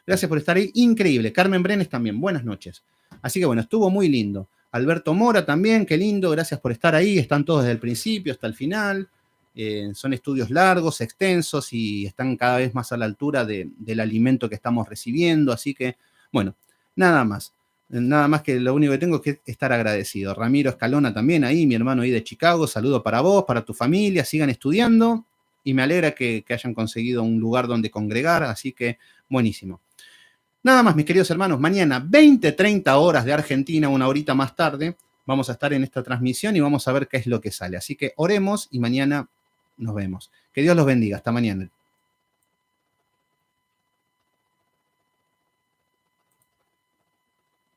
gracias por estar ahí, increíble. Carmen Brenes también, buenas noches. Así que bueno, estuvo muy lindo. Alberto Mora también, qué lindo, gracias por estar ahí, están todos desde el principio hasta el final. Son estudios largos, extensos y están cada vez más a la altura del alimento que estamos recibiendo, así que bueno, nada más. Nada más que lo único que tengo es que estar agradecido. Ramiro Escalona también ahí, mi hermano ahí de Chicago, saludo para vos, para tu familia, sigan estudiando y me alegra que hayan conseguido un lugar donde congregar, así que buenísimo. Nada más, mis queridos hermanos, mañana 20-30 horas de Argentina, una horita más tarde, vamos a estar en esta transmisión y vamos a ver qué es lo que sale. Así que oremos y mañana nos vemos. Que Dios los bendiga. Hasta mañana.